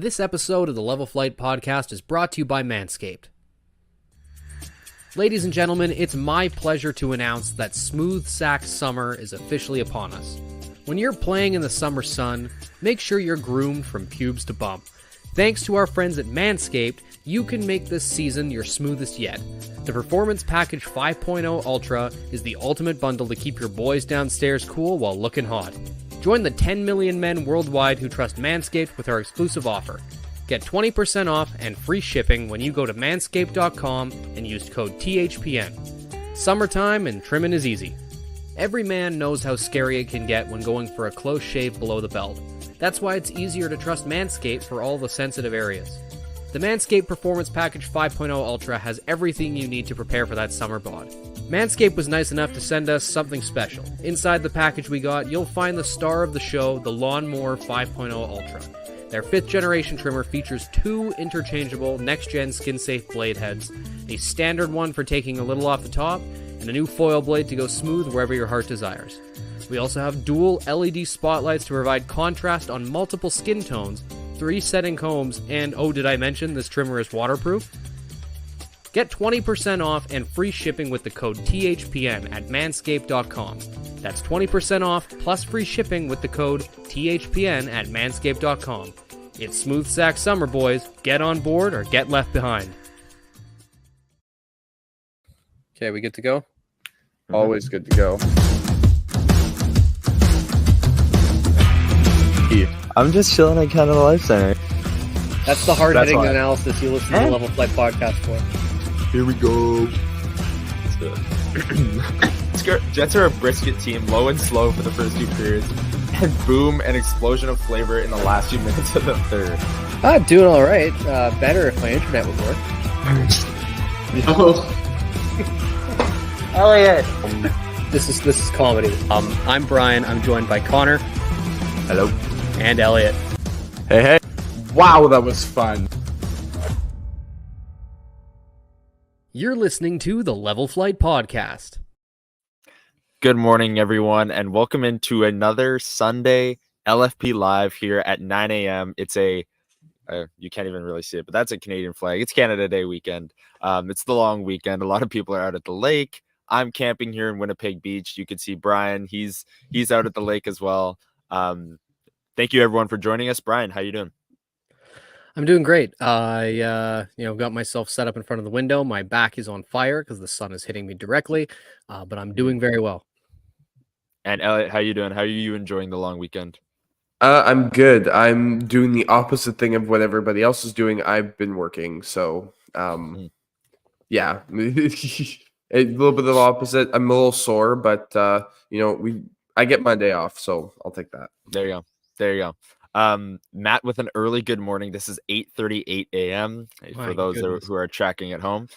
This episode of the Level Flight podcast is brought to you by Manscaped. Ladies and gentlemen, it's my pleasure to announce that Smooth Sack Summer is officially upon us. When you're playing in the summer sun, make sure you're groomed from pubes to bump. Thanks to our friends at Manscaped, you can make this season your smoothest yet. The Performance Package 5.0 Ultra is the ultimate bundle to keep your boys downstairs cool while looking hot. Join the 10 million men worldwide who trust Manscaped with our exclusive offer. Get 20% off and free shipping when you go to manscaped.com and use code THPN. Summertime and trimming is easy. Every man knows how scary it can get when going for a close shave below the belt. That's why it's easier to trust Manscaped for all the sensitive areas. The Manscaped Performance Package 5.0 Ultra has everything you need to prepare for that summer bod. Manscaped was nice enough to send us something special. Inside the package we got, you'll find the star of the show, the Lawnmower 5.0 Ultra. Their 5th generation trimmer features 2 interchangeable next-gen skin-safe blade heads, a standard one for taking a little off the top, and a new foil blade to go smooth wherever your heart desires. We also have dual LED spotlights to provide contrast on multiple skin tones, 3 setting combs, and oh, did I mention this trimmer is waterproof? Get 20% off and free shipping with the code THPN at manscaped.com. That's 20% off plus free shipping with the code THPN at manscaped.com. It's Smooth Sack Summer, boys. Get on board or get left behind. Okay, we good to go? Always good to go. I'm just chilling at Canada Life Center. That's the hard-hitting analysis you listen to the Level Flight podcast for. Here we go. Jets are a brisket team, low and slow for the first 2 periods, and boom, an explosion of flavor in the last few minutes of the third. Doing all right. Better if my internet would work. Elliot. This is comedy. I'm Brian. I'm joined by Connor. Hello. And Elliot. Hey. Wow, that was fun. You're listening to the Level Flight podcast. Good morning, everyone, and welcome into another Sunday LFP Live here at 9 a.m. It's a, you can't even really see it, but that's a Canadian flag. It's Canada Day weekend. It's the long weekend. A lot of people are out at the lake. I'm camping here in Winnipeg Beach. You can see Brian. He's out at the lake as well. Thank you, everyone, for joining us. Brian, how you doing? I'm doing great. I got myself set up in front of the window. My back is on fire because the sun is hitting me directly, but I'm doing very well. And Elliot, how you doing? How are you enjoying the long weekend? I'm good. I'm doing the opposite thing of what everybody else is doing. I've been working, so yeah, a little bit of the opposite. I'm a little sore, but I get my day off, so I'll take that. There you go. Matt with an early good morning. This is 8:38 a.m. for those who are tracking at home.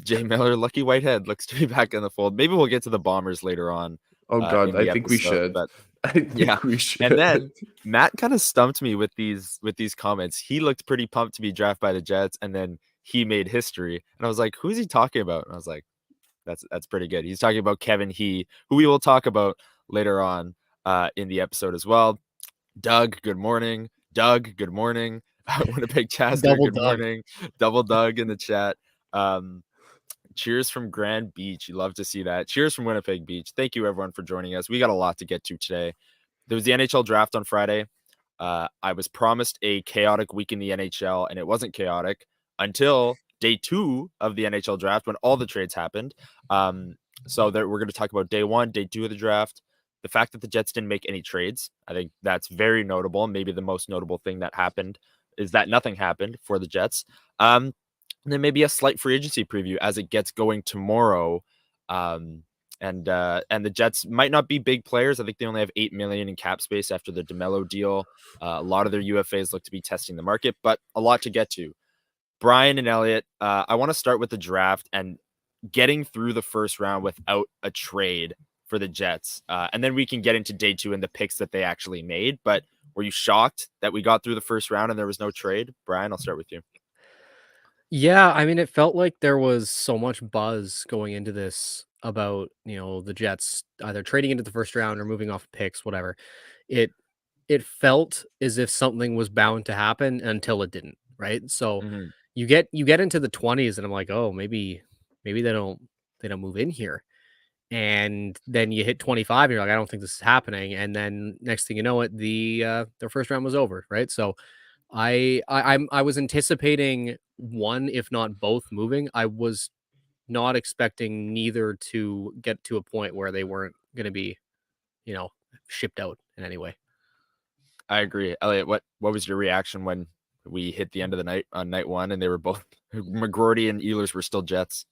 Jay Miller, Lucky Whitehead, looks to be back in the fold. Maybe we'll get to the Bombers later on. Oh God, I think we should. But I think we should. And then Matt kind of stumped me with these comments. He looked pretty pumped to be drafted by the Jets, and then he made history. And I was like, "Who's he talking about?" And I was like, "That's pretty good." He's talking about Kevin He, who we will talk about later on in the episode as well. Doug, good morning. Doug, good morning. Winnipeg Chasker, good morning. Double Doug in the chat. Cheers from Grand Beach. You love to see that. Cheers from Winnipeg Beach. Thank you, everyone, for joining us. We got a lot to get to today. There was the NHL Draft on Friday. I was promised a chaotic week in the NHL, and it wasn't chaotic until day 2 of the NHL Draft when all the trades happened. So we're going to talk about day 1, day 2 of the draft. The fact that the Jets didn't make any trades, I think that's very notable. Maybe the most notable thing that happened is that nothing happened for the Jets. And then maybe a slight free agency preview as it gets going tomorrow. And the Jets might not be big players. I think they only have $8 million in cap space after the DeMello deal. A lot of their UFAs look to be testing the market, but a lot to get to. Brian and Elliot, I want to start with the draft and getting through the first round without a trade for the Jets. And then we can get into day 2 and the picks that they actually made. But were you shocked that we got through the first round and there was no trade? Brian, I'll start with you. Yeah, I mean, it felt like there was so much buzz going into this about, the Jets either trading into the first round or moving off picks, whatever. It it felt as if something was bound to happen until it didn't, right? So Mhm. you get into the 20s and I'm like, "Oh, maybe they don't move in here." And then you hit 25 and you're like, "I don't think this is happening." And then next thing you know it, their first round was over, right? So I was anticipating one, if not both, moving. I was not expecting neither to get to a point where they weren't going to be, shipped out in any way. I agree. Elliot, what was your reaction when we hit the end of the night on night one and they were both McGroarty and Ehlers were still Jets?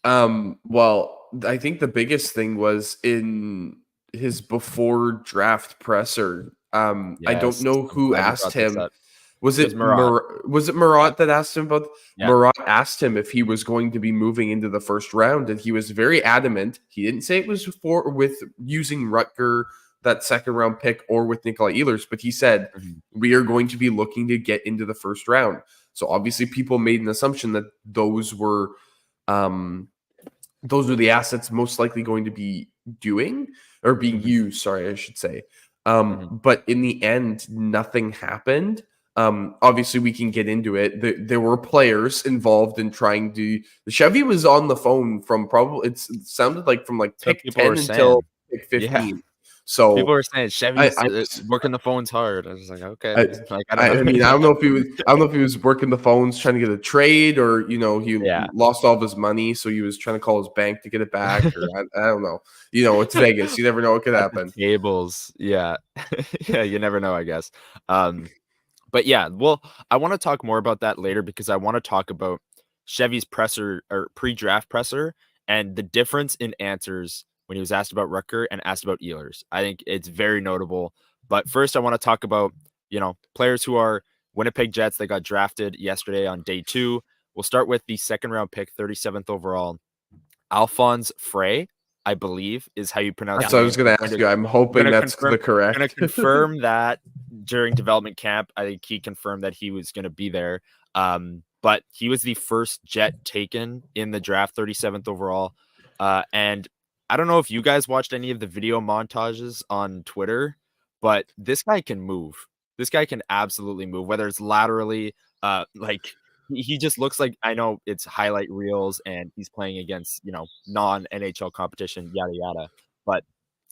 Well, I think the biggest thing was in his before draft presser. I don't Yes. know I'm who glad you asked brought this him. up. Was It was it Murat. Was it Yeah. Murat that asked him about? Yeah. Murat asked him if he was going to be moving into the first round, and he was very adamant. He didn't say it was with using Rutger, that second round pick, or with Nikolai Ehlers, but he said Mhm. we are going to be looking to get into the first round. So obviously, people made an assumption that those were the assets most likely going to be doing or being Mhm. used. Sorry, I should say. Mhm. But in the end, nothing happened. Obviously, we can get into it. There were players involved in trying to. The Chevy was on the phone from probably. It sounded like from like That's what pick people 10 were until saying. pick Yeah. 15. So People were saying I, Chevy's I working the phones hard. I was like, okay. I, Like, I don't know. I mean, I don't know if he was. I don't know if he was working the phones trying to get a trade, or he Yeah. lost all of his money, so he was trying to call his bank to get it back, or I don't know. It's Vegas. You never know what could At the happen. tables. Yeah. Yeah, you never know, I guess. But yeah, well, I want to talk more about that later because I want to talk about Chevy's presser or pre-draft presser and the difference in answers when he was asked about Rutger and asked about Ehlers. I think it's very notable. But first, I want to talk about, players who are Winnipeg Jets. They got drafted yesterday on day 2. We'll start with the second round pick, 37th overall. Alphonse Frey, I believe, is how you pronounce That's the what I name. was going to ask you. I'm hoping that's the Gonna correct. confirm that during development camp. I think he confirmed that he was gonna be there. But he was the first Jet taken in the draft, 37th overall. And I don't know if you guys watched any of the video montages on Twitter, but this guy can move. This guy can absolutely move, whether it's laterally, like he just looks like, I know it's highlight reels and he's playing against, non-NHL competition, yada yada. But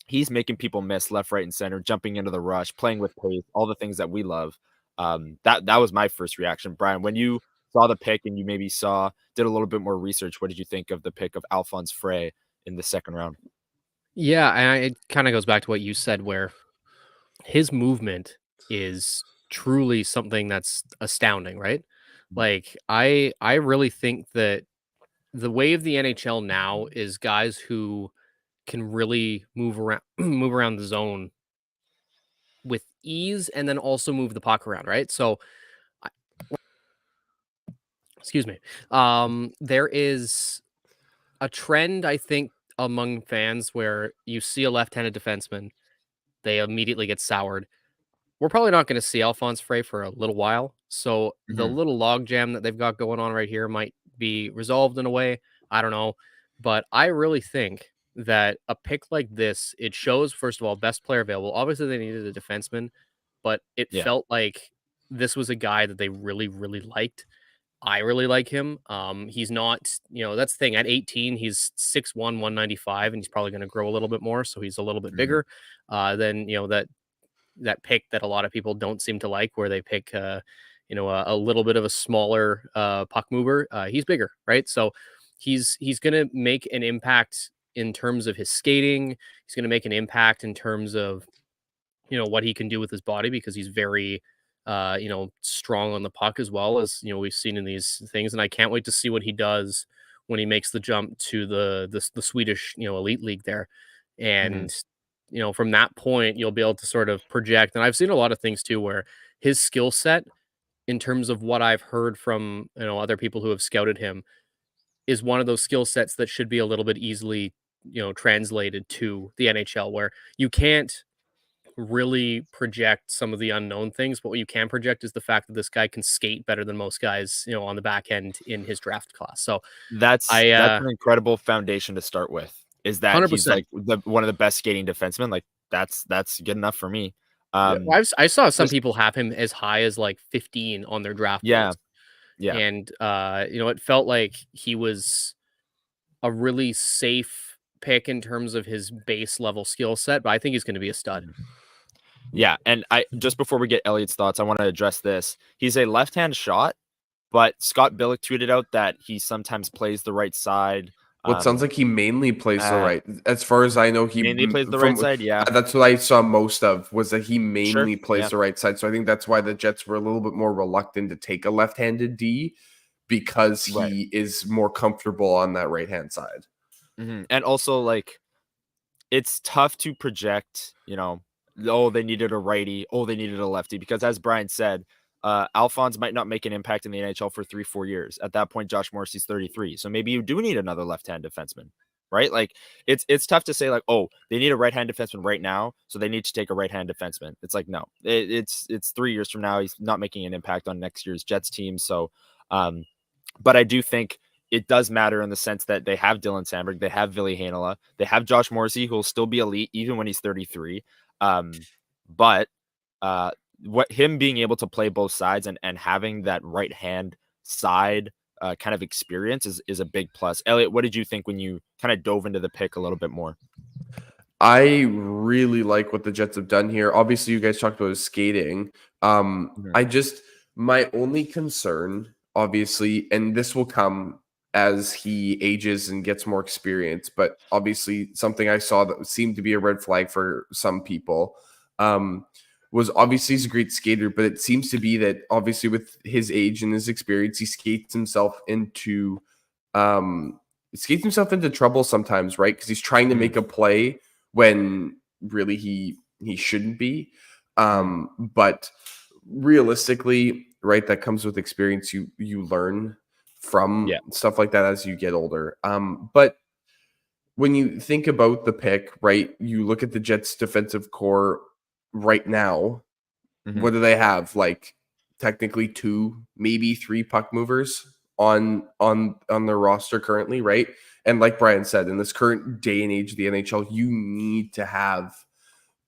he's making people miss left, right, and center, jumping into the rush, playing with pace, all the things that we love. That was my first reaction. Brian, when you saw the pick and you maybe did a little bit more research, what did you think of the pick of Alphonse Frey in the second round? Yeah, and it kind of goes back to what you said, where his movement is truly something that's astounding, right? Like I really think that the way of the NHL now is guys who can really move around move around the zone with ease and then also move the puck around, right? So excuse me. There is a trend, I think, among fans where you see a left-handed defenseman, they immediately get soured. We're probably not going to see Alphonse Frey for a little while. So the Mhm. little log jam that they've got going on right here might be resolved in a way. I don't know. But I really think that a pick like this, it shows, first of all, best player available. Obviously, they needed a defenseman, but it Yeah. felt like this was a guy that they really, really liked. I really like him. He's not, that's the thing. At 18, he's 6'1", 195, and he's probably going to grow a little bit more. So he's a little bit Mhm. bigger than, that pick that a lot of people don't seem to like, where they pick, a little bit of a smaller puck mover. He's bigger, right? So he's going to make an impact in terms of his skating. He's going to make an impact in terms of what he can do with his body, because he's very strong on the puck, as well as we've seen in these things. And I can't wait to see what he does when he makes the jump to the Swedish elite league there. Mhm. And from that point you'll be able to sort of project. And I've seen a lot of things too where his skill set, in terms of what I've heard from other people who have scouted him, is one of those skill sets that should be a little bit easily translated to the NHL, where you can't really project some of the unknown things, but what you can project is the fact that this guy can skate better than most guys, on the back end in his draft class. So That's an incredible foundation to start with. Is that he's 100%. like one of the best skating defensemen. Like that's good enough for me. I saw some just- people have him as high as like 15 on their draft Yeah. boards. Yeah. And it felt like he was a really safe pick in terms of his base level skill set, but I think he's going to be a stud. Yeah, and I just before we get Elliot's thoughts, I want to address this. He's a left-hand shot, but Scott Billick tweeted out that he sometimes plays the right side. Well, it sounds like he mainly plays the right. As far as I know, he mainly plays the right side. Yeah, that's what I saw most of, was that he mainly plays yeah. the right side. So I think that's why the Jets were a little bit more reluctant to take a left-handed D, because he is more comfortable on that right-hand side. And also, like, it's tough to project, oh, they needed a righty, oh, they needed a lefty, because as Brian said, Alphonse might not make an impact in the NHL for 3-4 years. At that point, Josh Morrissey's 33. So maybe you do need another left-hand defenseman, right? Like, it's tough to say, like, oh, they need a right-hand defenseman right now, so they need to take a right-hand defenseman. It's like, no, it's 3 years from now. He's not making an impact on next year's Jets team. So, but I do think it does matter in the sense that they have Dylan Sandberg, they have Ville Heinola, they have Josh Morrissey, who will still be elite even when he's 33. But what him being able to play both sides and having that right hand side kind of experience is a big plus. Elliot, what did you think when you kind of dove into the pick a little bit more? I really like what the Jets have done here. Obviously, you guys talked about his skating. My only concern, obviously, and this will come as he ages and gets more experience, but obviously something I saw that seemed to be a red flag for some people, was obviously he's a great skater, but it seems to be that obviously with his age and his experience, he skates himself into trouble sometimes, right? Because he's trying to make a play when really he shouldn't be. But realistically, right, that comes with experience. You learn from stuff like that as you get older. But when you think about the pick, right, you look at the Jets defensive core right now. What do they have? Like technically 2, maybe 3 puck movers on their roster currently, right? And like Brian said, in this current day and age of the NHL, you need to have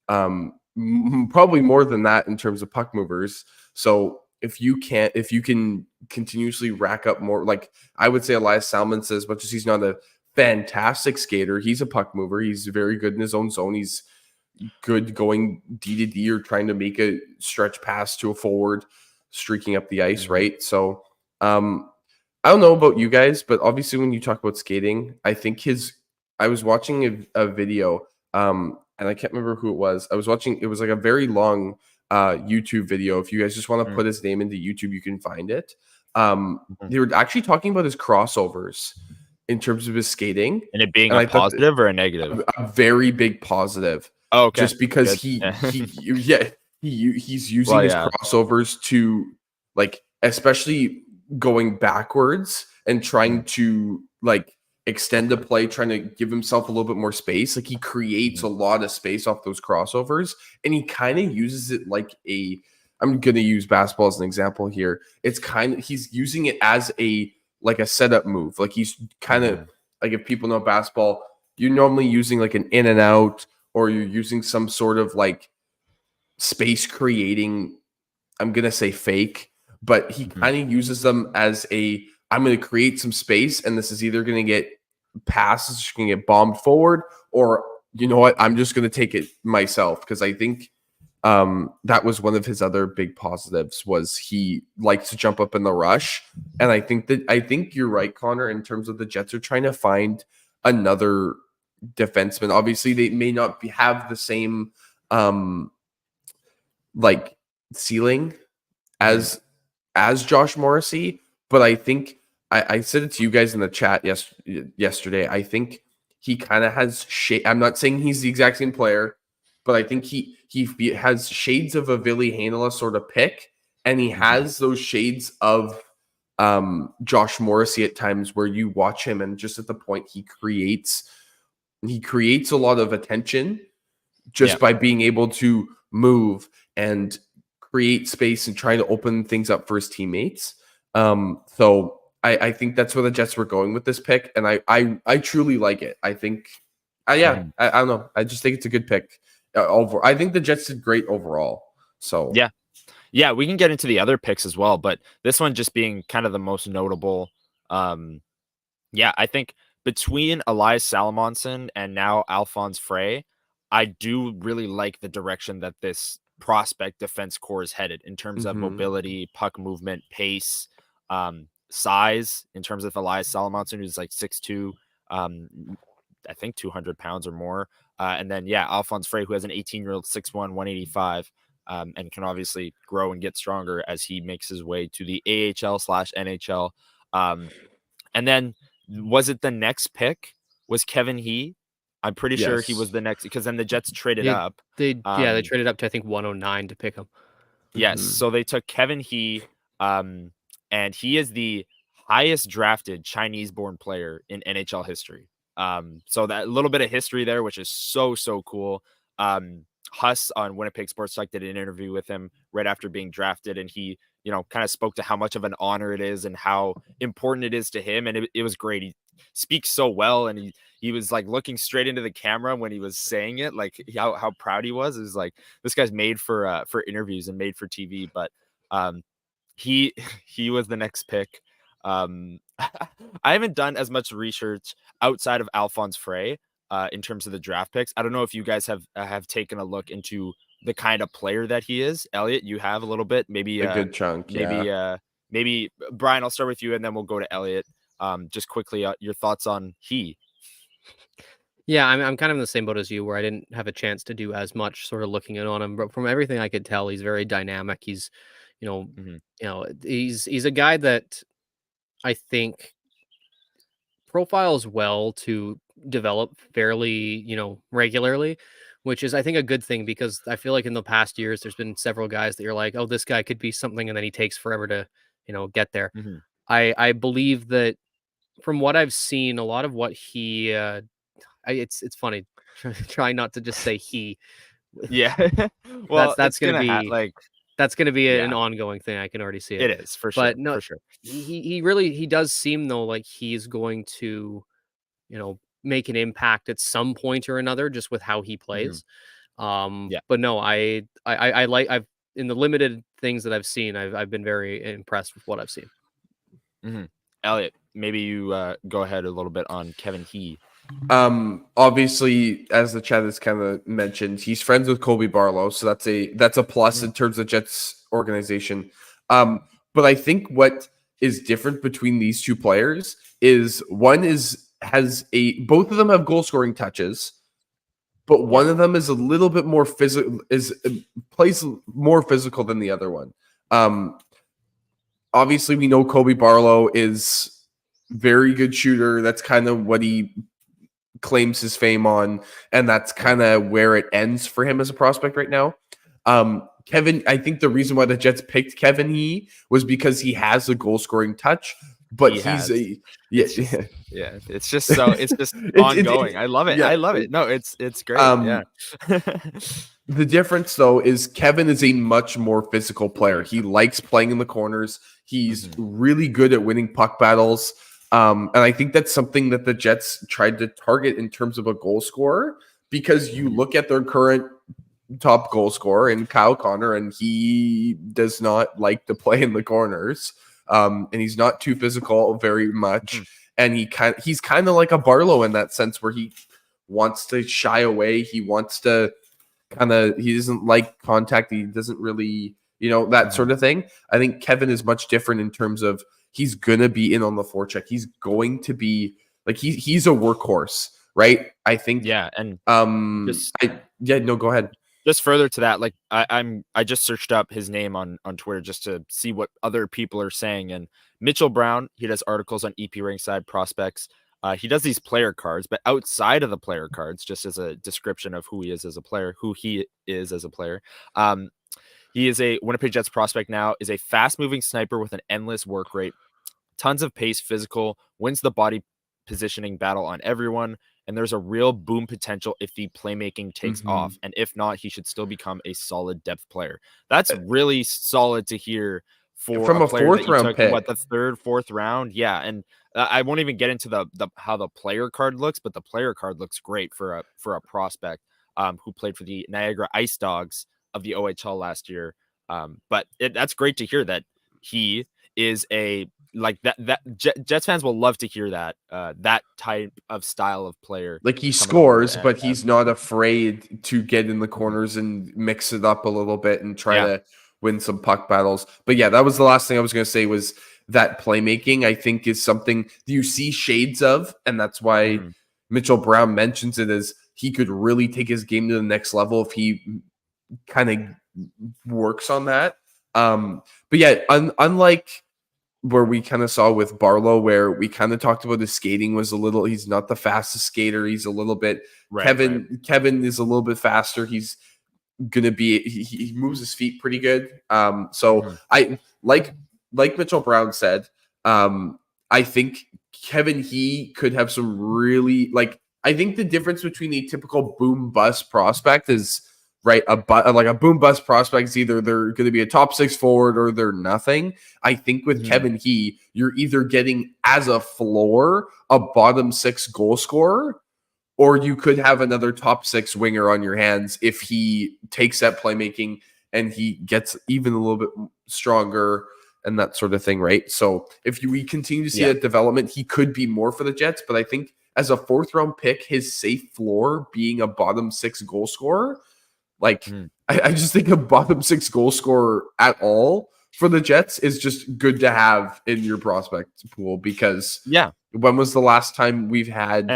probably more than that in terms of puck movers. So if you can continuously rack up more, like I would say Elias Salmon says, as much as he's not a fantastic skater, he's a puck mover. He's very good in his own zone. He's good going D to D or trying to make a stretch pass to a forward, streaking up the ice, right? So I don't know about you guys, but obviously when you talk about skating, I think I was watching a video, and I can't remember who it was. It was like a very long YouTube video. If you guys just want to put his name into YouTube, you can find it. They were actually talking about his crossovers in terms of his skating. And it being a positive or a negative? A very big positive. Oh, okay. Just because he's using his crossovers to, like, especially going backwards and trying to like extend the play, trying to give himself a little bit more space. Like he creates a lot of space off those crossovers, and he kind of uses it like I'm going to use basketball as an example here. He's using it as a setup move. Like he's kind of like, if people know basketball, you're normally using like an in and out, or you're using some sort of like space creating, I'm going to say fake, but he kind of uses them as I'm going to create some space, and this is either going to get passes, it's going to get bombed forward, or you know what, I'm just going to take it myself. Because I think that was one of his other big positives, was he likes to jump up in the rush. And I think you're right, Connor, in terms of the Jets are trying to find another defenseman. Obviously, they may not have the same like ceiling as Josh Morrissey, but I think I said it to you guys in the chat yesterday. I think he kind of has shade. I'm not saying he's the exact same player, but I think he has shades of a Ville Heinola sort of pick, and he has those shades of Josh Morrissey at times, where you watch him and just at the point he creates a lot of attention just by being able to move and create space and trying to open things up for his teammates. So I think that's where the Jets were going with this pick, and I truly like it. I think, I don't know. I just think it's a good pick, I think the Jets did great overall. So Yeah, we can get into the other picks as well, but this one just being kind of the most notable. I think between Elias Salamonson and now Alphonse Frey, I do really like the direction that this prospect defense core is headed in terms of mobility, puck movement, pace, size. In terms of Elias Salamonson, who's like 6'2", I think 200 pounds or more, and then Alphonse Frey, who has an 18-year-old 6'1", 185. And can obviously grow and get stronger as he makes his way to the AHL/NHL. And then was it the next pick was Kevin He? I'm pretty sure he was the next, because then the Jets traded up. They traded up to I think 109 to pick him. Yes, so they took Kevin He, and he is the highest drafted Chinese-born player in NHL history. So that little bit of history there, which is so cool. Huss on Winnipeg Sports Talk did an interview with him right after being drafted, and he, kind of spoke to how much of an honor it is and how important it is to him. And it was great. He speaks so well, and he was like looking straight into the camera when he was saying it, like how proud he was. It was like, this guy's made for interviews and made for TV. But he was the next pick. I haven't done as much research outside of Alphonse Frey in terms of the draft picks. I don't know if you guys have taken a look into the kind of player that he is. Elliot, you have a little bit, maybe a good chunk. Maybe Brian, I'll start with you and then we'll go to Elliot. Just quickly, your thoughts on he. Yeah, I'm kind of in the same boat as you, where I didn't have a chance to do as much sort of looking in on him, but from everything I could tell, he's very dynamic. He's, he's a guy that I think profiles well to develop fairly, regularly, which is, I think, a good thing, because I feel like in the past years, there's been several guys that you're like, oh, this guy could be something, and then he takes forever to, get there. I believe that from what I've seen, a lot of what he, it's funny, try not to just say he. Yeah. Well, that's going to be that's going to be an Yeah. ongoing thing. I can already see it. It is for sure. But no, for sure. He does seem though like he's going to, make an impact at some point or another, just with how he plays. But no, I've in the limited things that I've seen, I've been very impressed with what I've seen. Elliot, maybe you go ahead a little bit on Kevin He. Obviously, as the chat has kind of mentioned, he's friends with Colby Barlow, so that's a plus in terms of Jets organization. But I think what is different between these two players is one both of them have goal scoring touches, but one of them is a little bit more physical, plays more physical than the other one. Obviously, we know Colby Barlow is very good shooter. That's kind of what he claims his fame on, and that's kind of where it ends for him as a prospect right now. Kevin, I think the reason why the Jets picked Kevin He was because he has a goal scoring touch, but it's just ongoing. I love it. Yeah. I love it. No, it's great. The difference though is Kevin is a much more physical player. He likes playing in the corners. He's really good at winning puck battles. And I think that's something that the Jets tried to target in terms of a goal scorer, because you look at their current top goal scorer in Kyle Connor, and he does not like to play in the corners. And he's not too physical very much. And he's kind of like a Barlow in that sense, where he wants to shy away. He wants to he doesn't like contact. He doesn't really, that sort of thing. I think Kevin is much different in terms of he's going to be in on the forecheck. He's going to be like, he's a workhorse, right? I think. Yeah. And go ahead. Just further to that, like I just searched up his name on Twitter just to see what other people are saying. And Mitchell Brown, he does articles on EP Ringside Prospects. He does these player cards, but outside of the player cards, just as a description of who he is as a player, he is a Winnipeg Jets prospect now, is a fast-moving sniper with an endless work rate, tons of pace, physical, wins the body positioning battle on everyone, and there's a real boom potential if the playmaking takes off. And if not, he should still become a solid depth player. That's really solid to hear from a fourth round pick. What, the third, fourth round? Yeah, and I won't even get into the how the player card looks, but the player card looks great for a prospect. who played for the Niagara Ice Dogs of the OHL last year. But that's great to hear that he is a like that. Jets fans will love to hear that that type of style of player. Like he coming over scores, and- but he's not afraid to get in the corners and mix it up a little bit and try to win some puck battles. But yeah, that was the last thing I was going to say was that playmaking, I think, is something you see shades of. And that's why Mitchell Brown mentions it as he could really take his game to the next level if he kind of works on that. But yeah, unlike where we kind of saw with Barlow, where we kind of talked about his skating was a little, he's not the fastest skater. He's a little bit, Kevin is a little bit faster. He's going to be, he moves his feet pretty good. So I like Mitchell Brown said, I think Kevin He could have some really I think the difference between a typical boom bust prospect is right. A boom bust prospect is either they're going to be a top 6 forward or they're nothing. I think with Kevin He, you're either getting as a floor a bottom 6 goal scorer, or you could have another top 6 winger on your hands if he takes that playmaking and he gets even a little bit stronger and that sort of thing, right? So if we continue to see that development, he could be more for the Jets. But I think as a 4th round pick, his safe floor being a bottom 6 goal scorer, I just think a bottom 6 goal scorer at all for the Jets is just good to have in your prospect pool, because when was the last time we've had...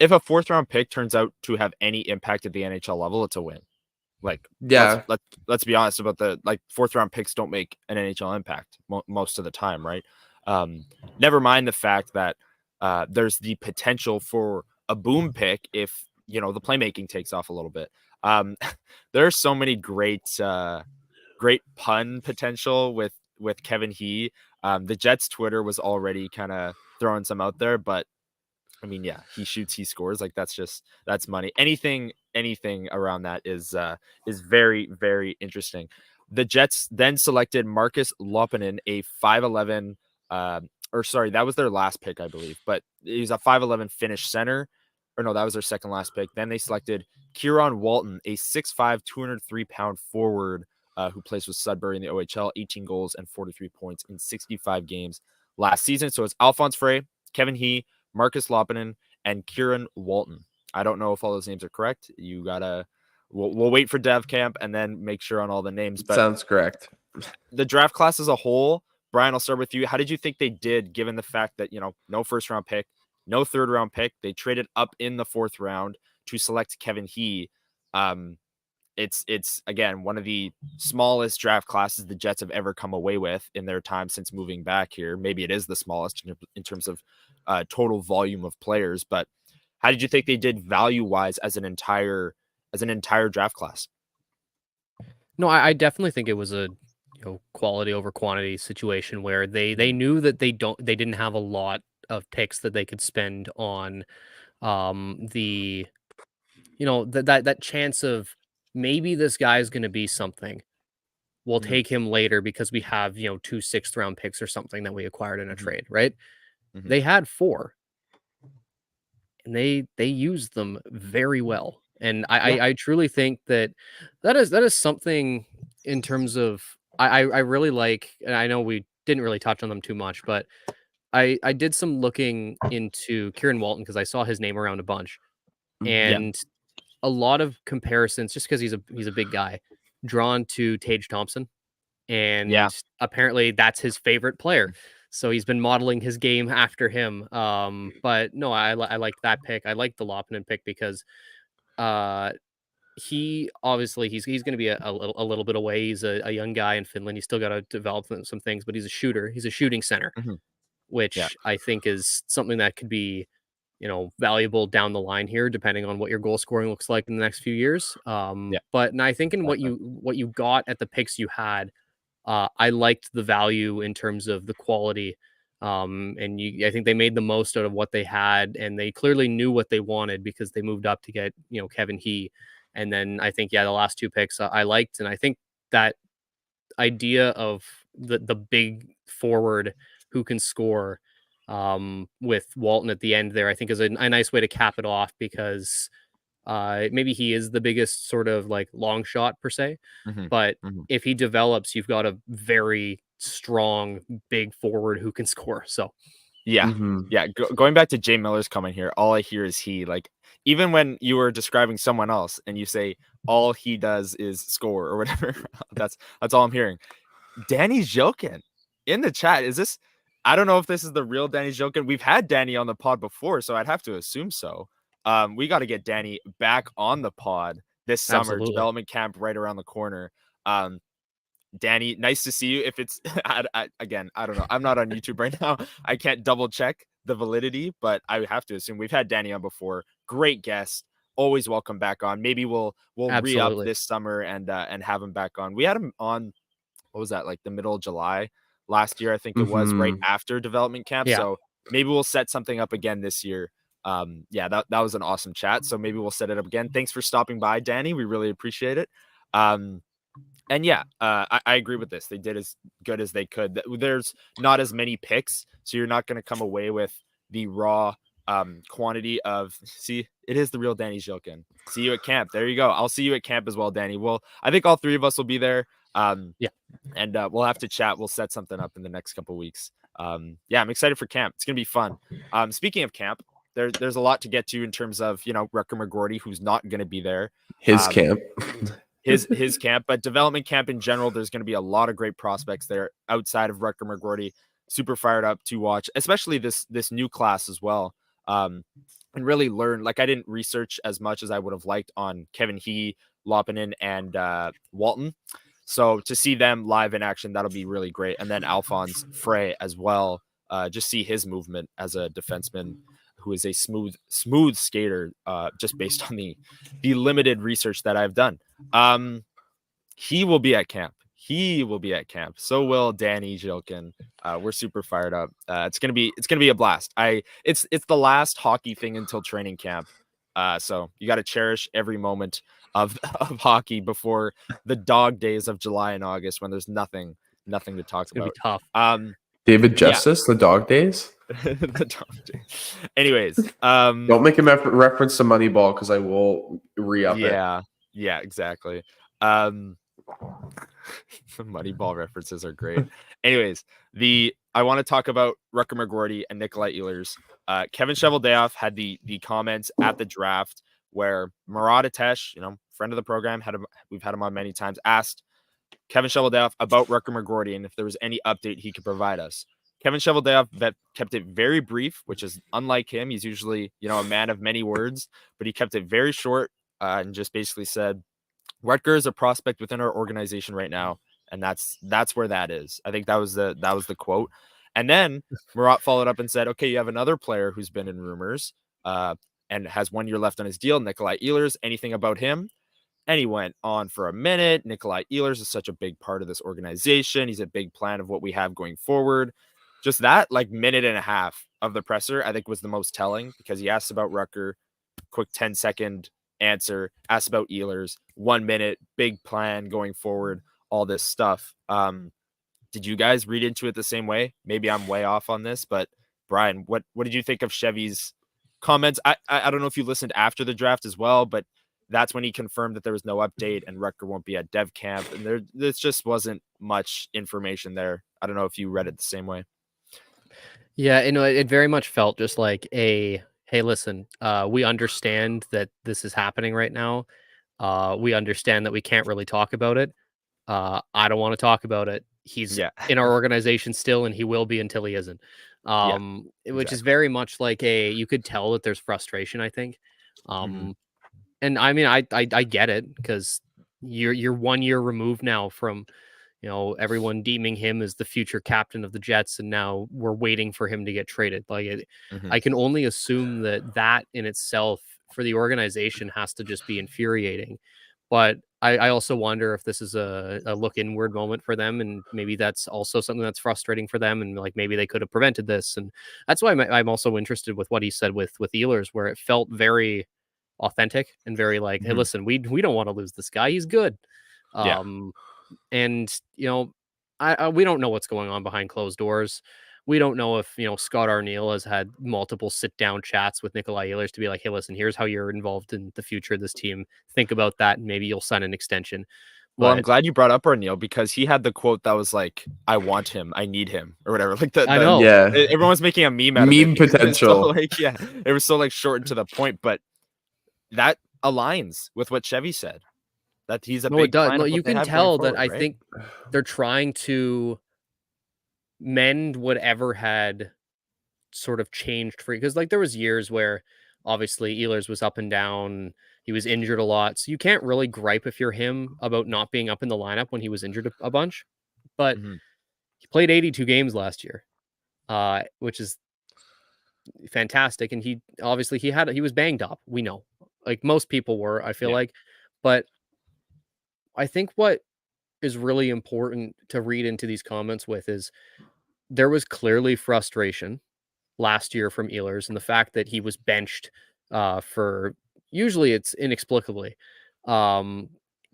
if a 4th round pick turns out to have any impact at the NHL level, it's a win. Let's be honest about 4th round picks don't make an NHL impact most of the time, right? Never mind the fact that there's the potential for a boom pick if the playmaking takes off a little bit. There's so many great pun potential with Kevin He. The Jets Twitter was already kind of throwing some out there, but I mean, yeah, he shoots, he scores. That's money. Anything around that is very, very interesting. The Jets then selected Marcus Lopinen, a 5'11", that was their last pick, I believe, but he's a 5'11" Finnish center. Or no, that was their second last pick. Then they selected Kieran Walton, a 6'5", 203-pound forward who plays with Sudbury in the OHL, 18 goals and 43 points in 65 games last season. So it's Alphonse Frey, Kevin He, Marcus Lopinen, and Kieran Walton. I don't know if all those names are correct. You gotta, we'll wait for Dev Camp and then make sure on all the names. But sounds correct. The draft class as a whole, Brian, I'll start with you. How did you think they did, given the fact that no 1st round pick, no 3rd round pick? They traded up in the 4th round to select Kevin He. It's again one of the smallest draft classes the Jets have ever come away with in their time since moving back here. Maybe it is the smallest in terms of total volume of players, but how did you think they did value-wise as an entire draft class? No, I definitely think it was a quality over quantity situation where they knew that they didn't have a lot of picks that they could spend on that chance of maybe this guy's going to be something. We'll take him later because we have 2 6th round picks or something that we acquired in a trade, right? They had 4, and they used them very well. And I truly think that is something in terms of I really like, and I know we didn't really touch on them too much, but I did some looking into Kieran Walton because I saw his name around a bunch, and a lot of comparisons just because he's a big guy drawn to Tage Thompson, and apparently that's his favorite player. So he's been modeling his game after him. But no, I like that pick. I like the Lopinen pick because he obviously he's going to be a little bit away. He's a young guy in Finland. He's still got to develop some things, but he's a shooter. He's a shooting center, which I think is something that could be valuable down the line here, depending on what your goal scoring looks like in the next few years. But I think in what you got at the picks you had, I liked the value in terms of the quality. I think they made the most out of what they had, and they clearly knew what they wanted because they moved up to get, Kevin He. And then I think, the last 2 picks I liked. And I think that idea of the big forward who can score with Walton at the end there, I think is a nice way to cap it off, because Maybe he is the biggest sort of like long shot per se, Mhm, but mhm. if he develops, you've got a very strong big forward who can score. So Yeah. Mhm. Yeah, going back to Jay Miller's comment here, all I hear is he. Like, even when you were describing someone else and you say all he does is score or whatever, that's all I'm hearing. Danny Jokin in the chat. Is this? I don't know if this is the real Danny Jokin. We've had Danny on the pod before, so I'd have to assume so. We got to get Danny back on the pod this summer. absolutely, Development camp right around the corner. Danny, nice to see you. If it's again, I don't know. I'm not on YouTube right now. I can't double check the validity, but I have to assume we've had Danny on before. Great guest. Always welcome back on. Maybe we'll re-up absolutely. this summer and have him back on. We had him on, what was that, like the middle of July last year, I think it was, right Mhm. after development camp. Yeah, So maybe we'll set something up again this year. Yeah, that was an awesome chat. So maybe we'll set it up again. Thanks for stopping by, Danny. We really appreciate it. And yeah, I agree with this. They did as good as they could. There's not as many picks, so you're not going to come away with the raw quantity of. See, it is the real Danny Jokin. See you at camp. There you go. I'll see you at camp as well, Danny. Well, I think all three of us will be there. yeah, And we'll have to chat. We'll set something up in the next couple weeks. Yeah, I'm excited for camp. It's gonna be fun. Speaking of camp, there's a lot to get to in terms of Rucker McGorty, who's not going to be there. His Um, camp. his camp, but development camp in general, there's going to be a lot of great prospects there outside of Rucker McGorty. Super fired up to watch, especially this new class as well. And really learn. Like, I didn't research as much as I would have liked on Kevin He, Lopinen, and Walton. So to see them live in action, that'll be really great. And then Alphonse Frey as well. Just see his movement as a defenseman who is a smooth skater, just based on the limited research that I've done. He will be at camp. He will be at camp. So will Danny Jokin. We're super fired up. It's gonna be a blast. It's the last hockey thing until training camp. So you got to cherish every moment of hockey before the dog days of July and August when there's nothing to talk it's gonna be about. tough. David Yeah. Justice, the dog days. The dog days. Anyways, Don't make a reference to Moneyball because I will re-up it. yeah, exactly. The Moneyball references are great. Anyways, I want to talk about Rucker McGorty and Nikolai Ehlers. Kevin Cheveldayoff had the comments at the draft where Murat Atesh, friend of the program, we've had him on many times, asked Kevin Cheveldayoff about Rucker McGorty and if there was any update he could provide us. Kevin Cheveldayoff kept it very brief, which is unlike him. He's usually, a man of many words, but he kept it very short and just basically said, Rutger is a prospect within our organization right now, and that's where that is. I think that was the quote. And then Murat followed up and said, okay, you have another player who's been in rumors and has 1 year left on his deal, Nikolai Ehlers. Anything about him? And he went on for a minute. Nikolai Ehlers is such a big part of this organization. He's a big plan of what we have going forward. Just that, like, minute and a half of the presser, I think, was the most telling because he asked about Rutger, quick 10-second answer, asked about Ehlers, 1 minute, big plan going forward, all this stuff. Did you guys read into it the same way? Maybe I'm way off on this, but Brian, what did you think of Chevy's comments? I don't know if you listened after the draft as well, but that's when he confirmed that there was no update and Rutger won't be at dev camp. And this just wasn't much information there. I don't know if you read it the same way. Yeah, it very much felt just like hey, listen, we understand that this is happening right now. We understand that we can't really talk about it. I don't want to talk about it. He's in our organization still, and he will be until he isn't. Which is very much like you could tell that there's frustration, I think. And I mean, I get it because you're 1 year removed now from everyone deeming him as the future captain of the Jets, and now we're waiting for him to get traded. Like, I can only assume that in itself for the organization has to just be infuriating. But I also wonder if this is a look inward moment for them, and maybe that's also something that's frustrating for them, and like maybe they could have prevented this, and that's why I'm also interested with what he said with Ehlers, where it felt very authentic and very like, hey, listen, we don't want to lose this guy. He's good. And we don't know what's going on behind closed doors. we don't know if, Scott Arniel has had multiple sit down chats with Nikolai Ehlers to be like, hey, listen, here's how you're involved in the future of this team. Think about that, and maybe you'll sign an extension. Well, I'm But glad you brought up Arniel because he had the quote that was like, "I want him, I need him," or whatever. Like I know. Yeah. everyone's making a meme out of Meme it because it was so, potential. like, yeah, it was so like short and to the point, but that aligns with what Chevy said. That he's a No, big it does. fan No, of what you they can have tell going that I forward, right? think they're trying to mend whatever had sort of changed for you. Because like there was years where obviously Ehlers was up and down. He was injured a lot. So you can't really gripe if you're him about not being up in the lineup when he was injured a bunch. But Mhm. he played 82 games last year, which is fantastic. And he obviously he was banged up. We know, like most people were, I feel Yeah. like. But I think what is really important to read into these comments with is there was clearly frustration last year from Ehlers and the fact that he was benched for usually it's inexplicably. Usually.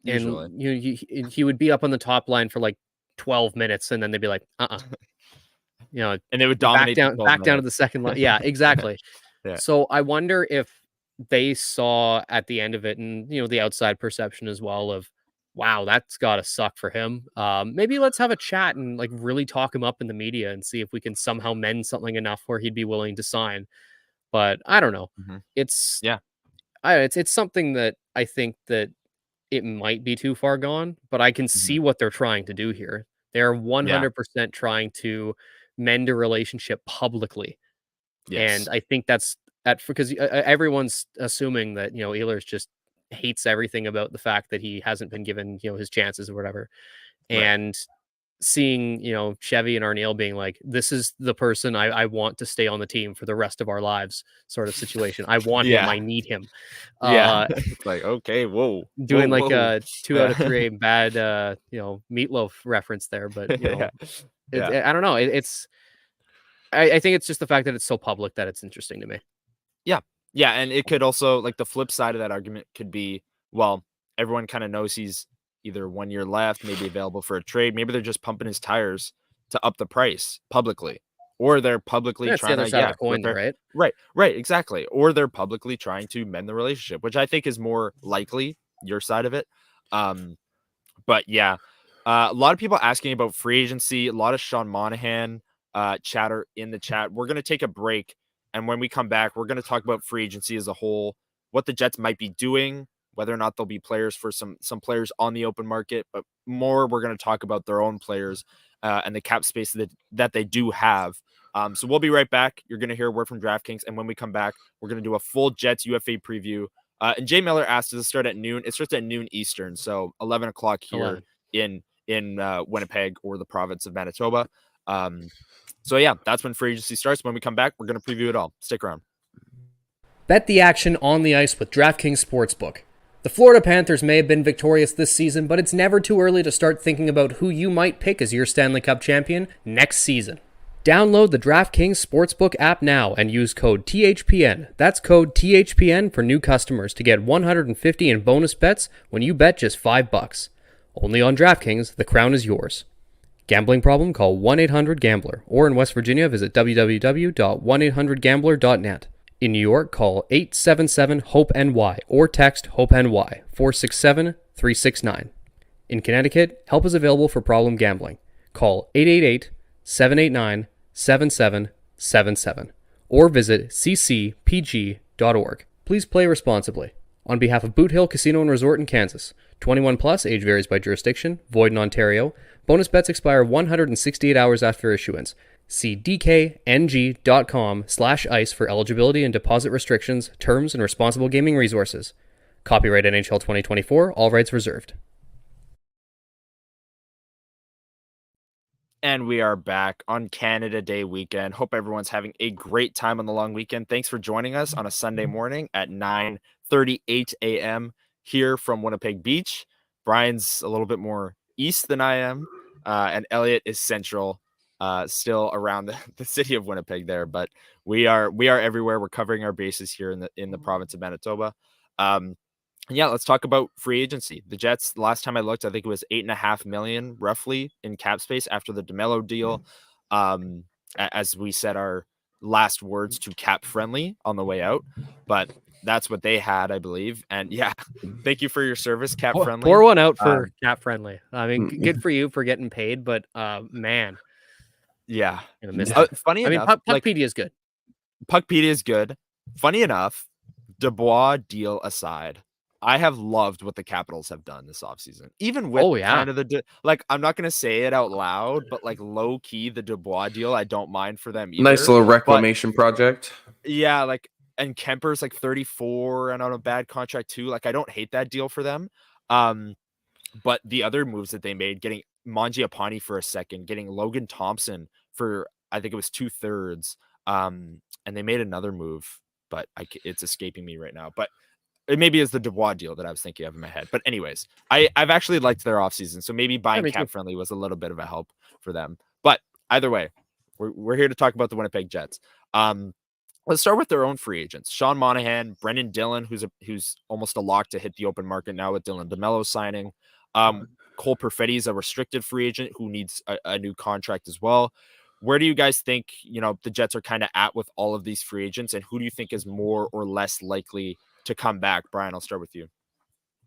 And he would be up on the top line for like 12 minutes and then they'd be like, And they would back dominate the down 12 back down to the minutes. second line. Yeah, exactly. Yeah. So I wonder if they saw at the end of it and the outside perception as well of wow, that's gotta suck for him. Maybe let's have a chat and like really talk him up in the media and see if we can somehow mend something enough where he'd be willing to sign. But I don't know. Mhm. It's Yeah. it's something that I think that it might be too far gone, but I can see what they're trying to do here. They're Yeah. 100% trying to mend a relationship publicly. Yes. And I think that's because everyone's assuming that, Ehlers just hates everything about the fact that he hasn't been given, his chances or whatever. Right. And seeing, Chevy and Arniel being like, this is the person I want to stay on the team for the rest of our lives sort of situation. I want him. Yeah. I need him. Yeah. It's like, okay, whoa. Doing whoa, like whoa. a 2 out of 3 bad, Meatloaf reference there. But, Yeah. I don't know. I think it's just the fact that it's so public that it's interesting to me. Yeah, and it could also, like, the flip side of that argument could be, well, everyone kind of knows he's either 1 year left, maybe available for a trade. Maybe they're just pumping his tires to up the price publicly, or they're publicly That's the trying other to, side of the coin, though, repair. right? Right, exactly. Or they're publicly trying to mend the relationship, which I think is more likely your side of it. But yeah, a lot of people asking about free agency, a lot of Sean Monahan chatter in the chat. We're going to take a break. And when we come back, we're going to talk about free agency as a whole, what the Jets might be doing, whether or not there'll be players for some players on the open market, but more we're going to talk about their own players and the cap space that they do have. So we'll be right back. You're going to hear a word from DraftKings. And when we come back, we're going to do a full Jets UFA preview. And Jay Miller asked, does it start at noon? It starts at noon Eastern, so 11 o'clock here 11. in Winnipeg or the province of Manitoba. So yeah, that's when free agency starts. When we come back, we're going to preview it all. Stick around. Bet the action on the ice with DraftKings Sportsbook. The Florida Panthers may have been victorious this season, but it's never too early to start thinking about who you might pick as your Stanley Cup champion next season. Download the DraftKings Sportsbook app now and use code THPN. That's code THPN for new customers to get $150 in bonus bets when you bet just $5. Only on DraftKings, the crown is yours. Gambling problem? Call 1-800-GAMBLER. Or in West Virginia, visit www.1800gambler.net. In New York, call 877-HOPE-NY or text HOPE-NY 467-369. In Connecticut, help is available for problem gambling. Call 888-789-7777 or visit ccpg.org. Please play responsibly. On behalf of Boot Hill Casino and Resort in Kansas, 21 plus, age varies by jurisdiction, void in Ontario. Bonus bets expire 168 hours after issuance. See dkng.com/ice for eligibility and deposit restrictions, terms, and responsible gaming resources. Copyright NHL 2024, all rights reserved. And we are back on Canada Day weekend. Hope everyone's having a great time on the long weekend. Thanks for joining us on a Sunday morning at 9:38 a.m. here from Winnipeg Beach. Brian's a little bit more east than I am, and Elliot is central, still around the city of Winnipeg there. But we are everywhere. We're covering our bases here in the province of Manitoba. Yeah, let's talk about free agency. The Jets, last time I looked, I think it was $8.5 million roughly in cap space after the DeMello deal. as we said our last words to cap friendly on the way out, but that's what they had, I believe. And yeah, thank you for your service, cap friendly. Pour one out for cap friendly. I mean, good for you for getting paid, but man, yeah, funny enough, Puckpedia is good. Puckpedia is good. Funny enough, Dubois deal aside, I have loved what the Capitals have done this offseason. Even with kind of like, I'm not going to say it out loud, but like low key, the Dubois deal, I don't mind for them either. Nice little reclamation project. Yeah, like, and Kemper's like 34 and on a bad contract too. Like, I don't hate that deal for them. But the other moves that they made, getting Mangiapane for a second, getting Logan Thompson for, I think it was 2/3. And they made another move, but it's escaping me right now. But it maybe is the Dubois deal that I was thinking of in my head. But anyways, I've actually liked their offseason. So maybe buying cap friendly was a little bit of a help for them. But either way, we're here to talk about the Winnipeg Jets. Let's start with their own free agents. Sean Monahan, Brendan Dillon, who's almost a lock to hit the open market now with Dylan DeMello signing. Cole Perfetti is a restricted free agent who needs a new contract as well. Where do you guys think, the Jets are kind of at with all of these free agents, and who do you think is more or less likely to come back? Brian, I'll start with you.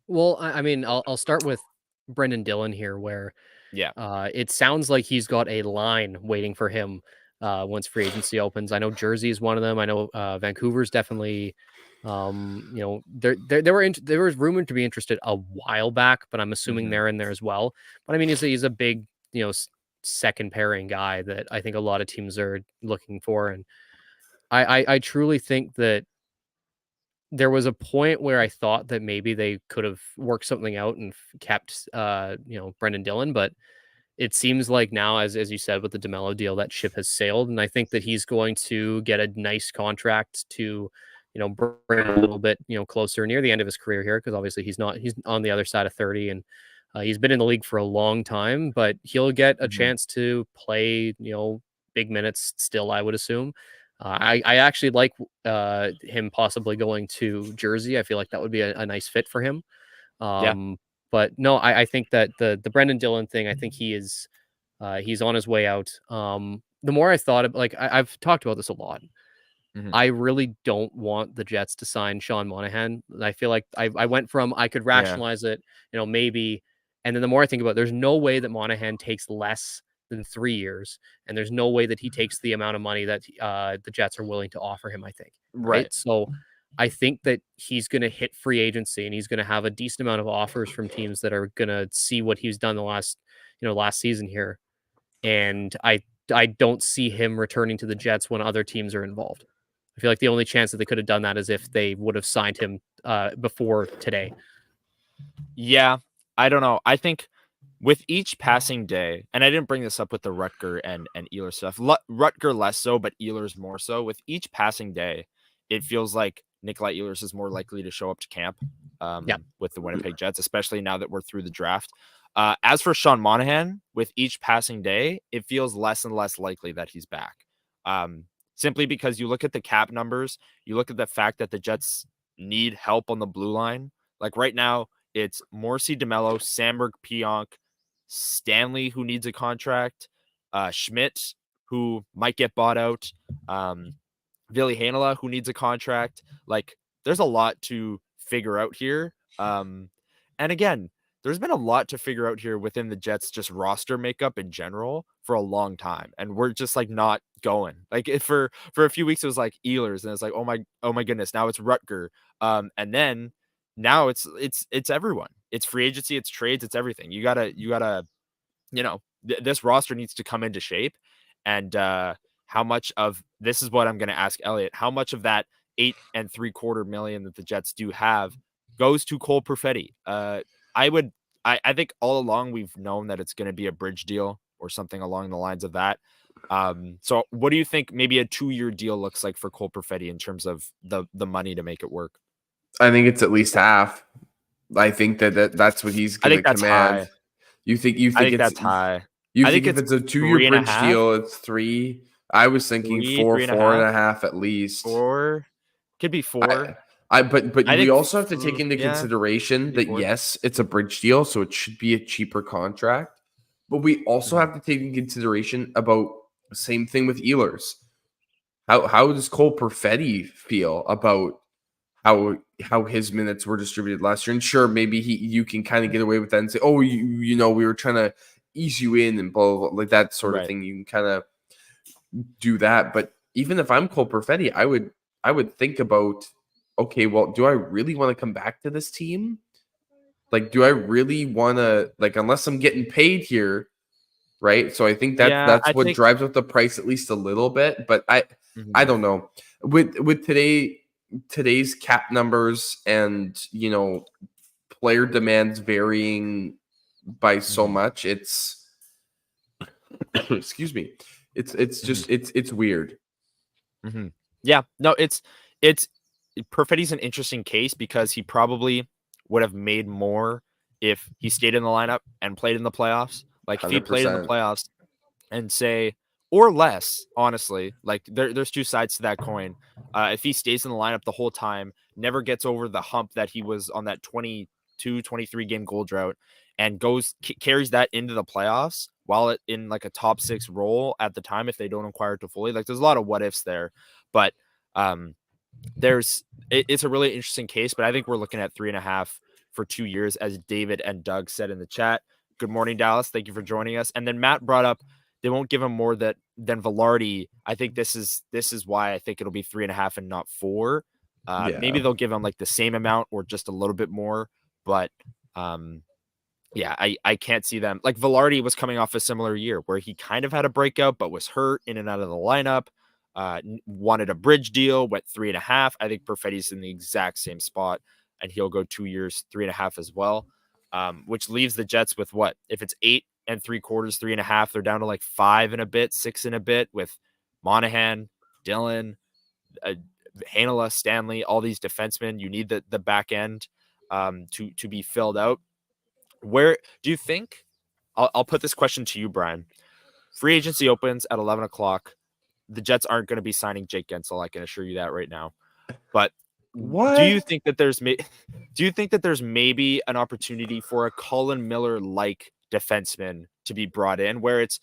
Well, I mean, I'll start with Brendan Dillon here, where it sounds like he's got a line waiting for him once free agency opens. I know Jersey is one of them. I know Vancouver's definitely, they were rumored to be interested a while back, but I'm assuming they're in there as well. But I mean, he's a big, second pairing guy that I think a lot of teams are looking for. And I truly think that there was a point where I thought that maybe they could have worked something out and kept, Brendan Dillon, but it seems like now, as you said, with the DeMello deal, that ship has sailed. And I think that he's going to get a nice contract to, bring a little bit, closer near the end of his career here. Cause obviously he's on the other side of 30 and he's been in the league for a long time, but he'll get a chance to play, big minutes still, I would assume. I actually like him possibly going to Jersey. I feel like that would be a nice fit for him. But no, I think that the Brendan Dillon thing, I think he's on his way out. The more I thought of, I've talked about this a lot. I really don't want the Jets to sign Sean Monahan. I feel like I went from, I could rationalize it, maybe. And then the more I think about it, there's no way that Monahan takes less than 3 years. And there's no way that he takes the amount of money that the Jets are willing to offer him, I think. Right. So I think that he's going to hit free agency and he's going to have a decent amount of offers from teams that are going to see what he's done the last season here. And I don't see him returning to the Jets when other teams are involved. I feel like the only chance that they could have done that is if they would have signed him before today. Yeah, I don't know. I think with each passing day, and I didn't bring this up with the Rutger and Ehlers stuff. Rutger less so, but Ehlers more so. With each passing day, it feels like Nikolai Ehlers is more likely to show up to camp with the Winnipeg Jets, especially now that we're through the draft. As for Sean Monahan, with each passing day, it feels less and less likely that he's back. Simply because you look at the cap numbers, you look at the fact that the Jets need help on the blue line. Like right now, it's Morsi DeMello, Samberg, Pionk, Stanley, who needs a contract, Schmidt, who might get bought out, Ville Heinola, who needs a contract. Like, there's a lot to figure out here. And again, there's been a lot to figure out here within the Jets, just roster makeup in general for a long time. And we're just like not going. Like for a few weeks, it was like Ehlers, and it's like, oh my goodness, now it's Rutger. And then now it's everyone. It's free agency, it's trades, it's everything. You gotta, this roster needs to come into shape. And how much of this is what I'm going to ask Elliot, how much of that $8.75 million that the Jets do have goes to Cole Perfetti? I think all along we've known that it's going to be a bridge deal or something along the lines of that. So what do you think maybe a 2-year deal looks like for Cole Perfetti in terms of the money to make it work? I think it's at least half. I think that's what he's going to command. High. You think that's high? You think if it's a 2-year bridge deal, it's 3? I was thinking 4.5 at least. 4 could be 4. But we also have to take into consideration that yes, it's a bridge deal, so it should be a cheaper contract. But we also have to take into consideration about Same thing with Ehlers. How does Cole Perfetti feel about how his minutes were distributed last year? And sure, maybe you can kind of get away with that and say, oh, you know, we were trying to ease you in and blah, blah, blah, like that sort of thing. You can kind of do that. But even if I'm Cole Perfetti, I would think about, okay, well, do I really want to come back to this team? Like, do I really want to, like, unless I'm getting paid here, right? So I think that's what drives up the price at least a little bit. But I don't know. With today's cap numbers and, you know, player demands varying by so much, it's excuse me. It's just it's weird. Yeah, no, it's Perfetti's an interesting case because he probably would have made more if he stayed in the lineup and played in the playoffs. Like if he played in the playoffs and say, or less, honestly, like there's two sides to that coin. If he stays in the lineup the whole time, never gets over the hump that he was on that 22, 23 game goal drought, and carries that into the playoffs while it in like a top 6 role at the time, if they don't acquire it to fully, like there's a lot of what ifs there, but it's a really interesting case. But I think we're looking at 3.5 for 2 years, as David and Doug said in the chat. Good morning, Dallas. Thank you for joining us. And then Matt brought up they won't give him more than Velarde. I think this is why I think it'll be 3.5 and not 4. Maybe they'll give him like the same amount or just a little bit more. But yeah, I can't see them. Like Velarde was coming off a similar year where he kind of had a breakout, but was hurt in and out of the lineup. Wanted a bridge deal, went 3.5. I think Perfetti's in the exact same spot, and he'll go 2 years, 3.5 as well. Which leaves the Jets with what? If it's 8 3/4, 3.5, they're down to like 5 and a bit, 6 and a bit with Monahan, Dillon, Hanela, Stanley, all these defensemen. You need the back end to be filled out. Where do you think? I'll put this question to you, Brian. Free agency opens at 11 o'clock. The Jets aren't going to be signing Jake Gensel. I can assure you that right now. But what do you think that there's maybe an opportunity for a Colin Miller like defenseman to be brought in, where it's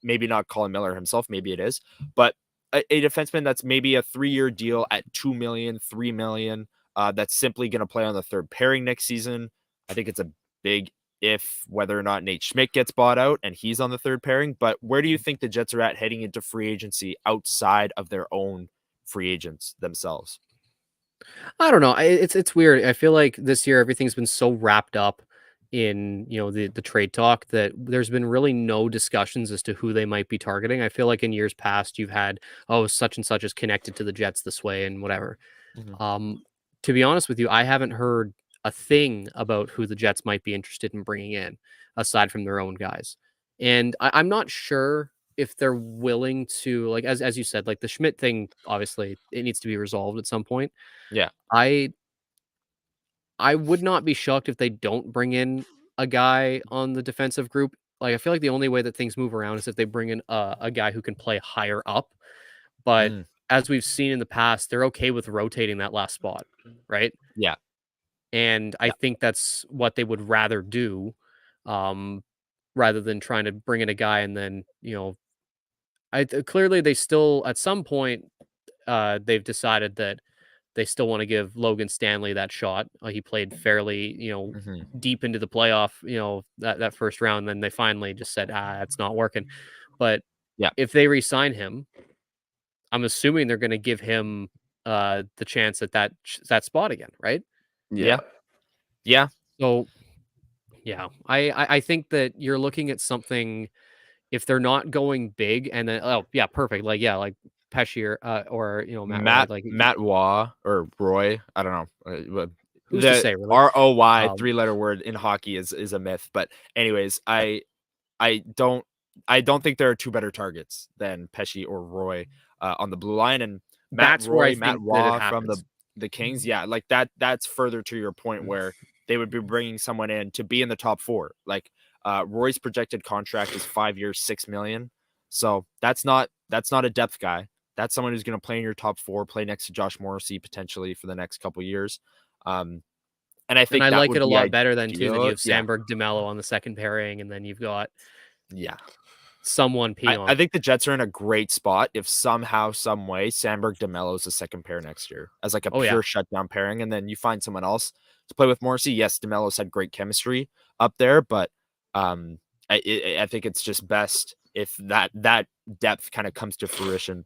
maybe not Colin Miller himself, maybe it is, but a defenseman that's maybe a 3-year deal at $2 million, $3 million, that's simply going to play on the third pairing next season. I think it's a big if whether or not Nate Schmidt gets bought out and he's on the third pairing. But where do you think the Jets are at heading into free agency outside of their own free agents themselves? I don't know. It's weird. I feel like this year everything's been so wrapped up in, you know, the trade talk that there's been really no discussions as to who they might be targeting. I feel like in years past you've had, oh, such and such is connected to the Jets this way and whatever. To be honest with you, I haven't heard a thing about who the Jets might be interested in bringing in aside from their own guys. And I'm not sure if they're willing to, like, as you said, like the Schmidt thing, obviously it needs to be resolved at some point. Yeah. I would not be shocked if they don't bring in a guy on the defensive group. Like, I feel like the only way that things move around is if they bring in a guy who can play higher up. But as we've seen in the past, they're okay with rotating that last spot, right? Yeah. And I think that's what they would rather do, rather than trying to bring in a guy and then, you know, clearly they still, at some point, they've decided that they still want to give Logan Stanley that shot. He played fairly, you know, deep into the playoff, you know, that first round. Then they finally just said, it's not working. But yeah, if they re-sign him, I'm assuming they're going to give him the chance at that spot again, right? Yeah. So, yeah, I think that you're looking at something, if they're not going big, and then perfect, like Pesci or you know Matt Waugh or Roy, I don't know. Who's to say, really? ROY 3-letter word in hockey is a myth. But anyways, I don't think there are two better targets than Pesci or Roy on the blue line. And Matt Waugh from the Kings, yeah, like that's further to your point where they would be bringing someone in to be in the top 4. Like Roy's projected contract is 5 years, $6 million. So that's not a depth guy. That's someone who's going to play in your top 4, play next to Josh Morrissey potentially for the next couple of years. And I think I like it a lot better than too that you have Sandberg, DeMello on the second pairing, and then you've got someone pee on. I think the Jets are in a great spot if somehow, some way, Sandberg DeMello is a second pair next year as like a pure shutdown pairing, and then you find someone else to play with Morrissey. Yes, DeMello's had great chemistry up there, but I think it's just best if that depth kind of comes to fruition.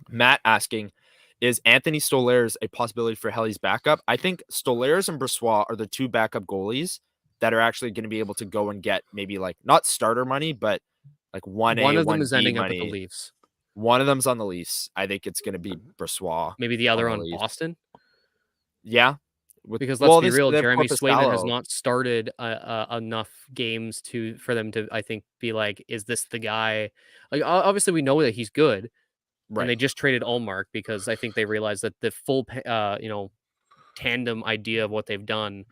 Matt asking, is Anthony Stolarz a possibility for Helly's backup? I think Stolarz and Brossoit are the two backup goalies that are actually going to be able to go and get maybe like not starter money, but like 1A, One of them 1B is ending money. up at the Leafs. One of them's on the Leafs. I think it's going to be Brossoit. Maybe the other on Leafs. Boston. Yeah. Because let's be real, Jeremy Swayman has not started enough games for them to, I think, be like, is this the guy? Like, obviously, we know that he's good. Right. And they just traded Ullmark because I think they realized that the full, tandem idea of what they've done,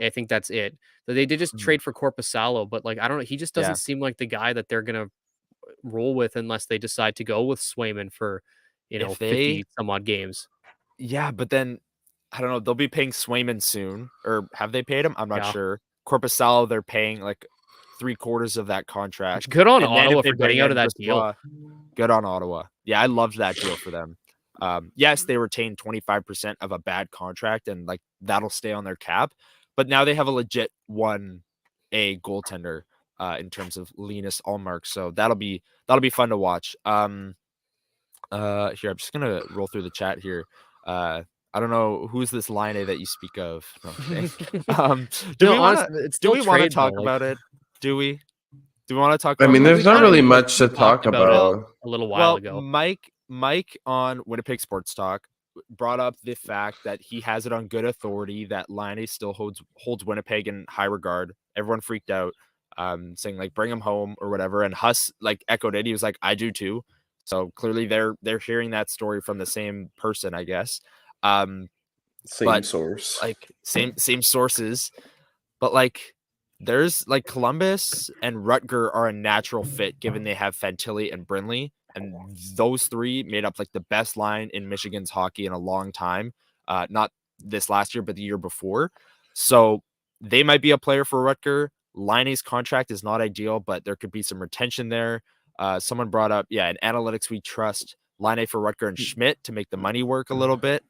I think that's it. So they did just trade for Korpisalo, but like, I don't know. He just doesn't seem like the guy that they're going to roll with unless they decide to go with Swayman for, 50 some odd games. Yeah, but then I don't know. They'll be paying Swayman soon, or have they paid him? I'm not sure. Korpisalo, they're paying like 3/4 of that contract. Good on Ottawa for getting out of that deal. Good on Ottawa. Yeah, I loved that deal for them. Yes, they retained 25% of a bad contract, and like that'll stay on their cap. But now they have a legit 1A goaltender in terms of Linus Ullmark, so that'll be fun to watch. Here, I'm just gonna roll through the chat here. I don't know who's this Line that you speak of. No, do we want to talk about it? Do we want to talk about I mean, it? there's not really much to talk about. A little while ago. Mike on Winnipeg Sports Talk brought up the fact that he has it on good authority that Line still holds Winnipeg in high regard. Everyone freaked out, saying like bring him home or whatever. And Huss like echoed it. He was like, I do too. So clearly they're hearing that story from the same person, I guess. Same source. Like same sources. But like there's like Columbus and Rutger are a natural fit given they have Fantilli and Brinley. And those three made up like the best line in Michigan's hockey in a long time. Not this last year, but the year before. So they might be a player for Rutger. Liney's contract is not ideal, but there could be some retention there. Someone brought up, in analytics, we trust Laine for Rutger and Schmidt to make the money work a little bit.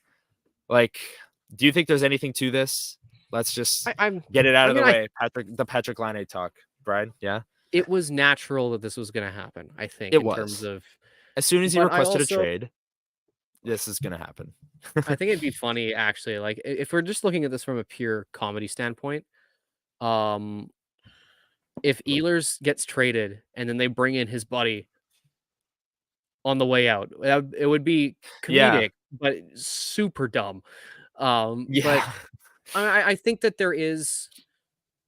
Like, do you think there's anything to this? Let's just get it out of the way. Patrick Laine talk, Brian. Yeah. It was natural that this was going to happen, I think, in terms of as soon as he requested a trade, this is going to happen. I think it'd be funny, actually. Like, if we're just looking at this from a pure comedy standpoint, if Ehlers gets traded and then they bring in his buddy on the way out, it would be comedic, but super dumb. But I think that there is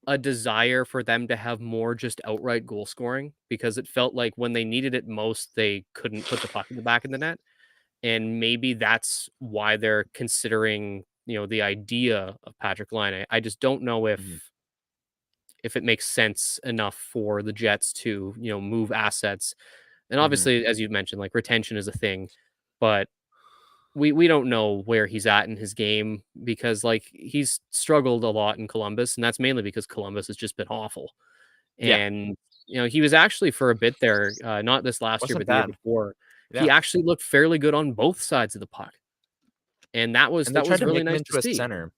a desire for them to have more just outright goal scoring because it felt like when they needed it most, they couldn't put the puck in the back of the net. And maybe that's why they're considering, the idea of Patrick Laine. I just don't know if it makes sense enough for the Jets to, move assets. And obviously, as you mentioned, like retention is a thing, but we don't know where he's at in his game because like he's struggled a lot in Columbus, and that's mainly because Columbus has just been awful. And he was actually for a bit there, not this last year, but the year before. He actually looked fairly good on both sides of the puck, and that was really nice to see. Center.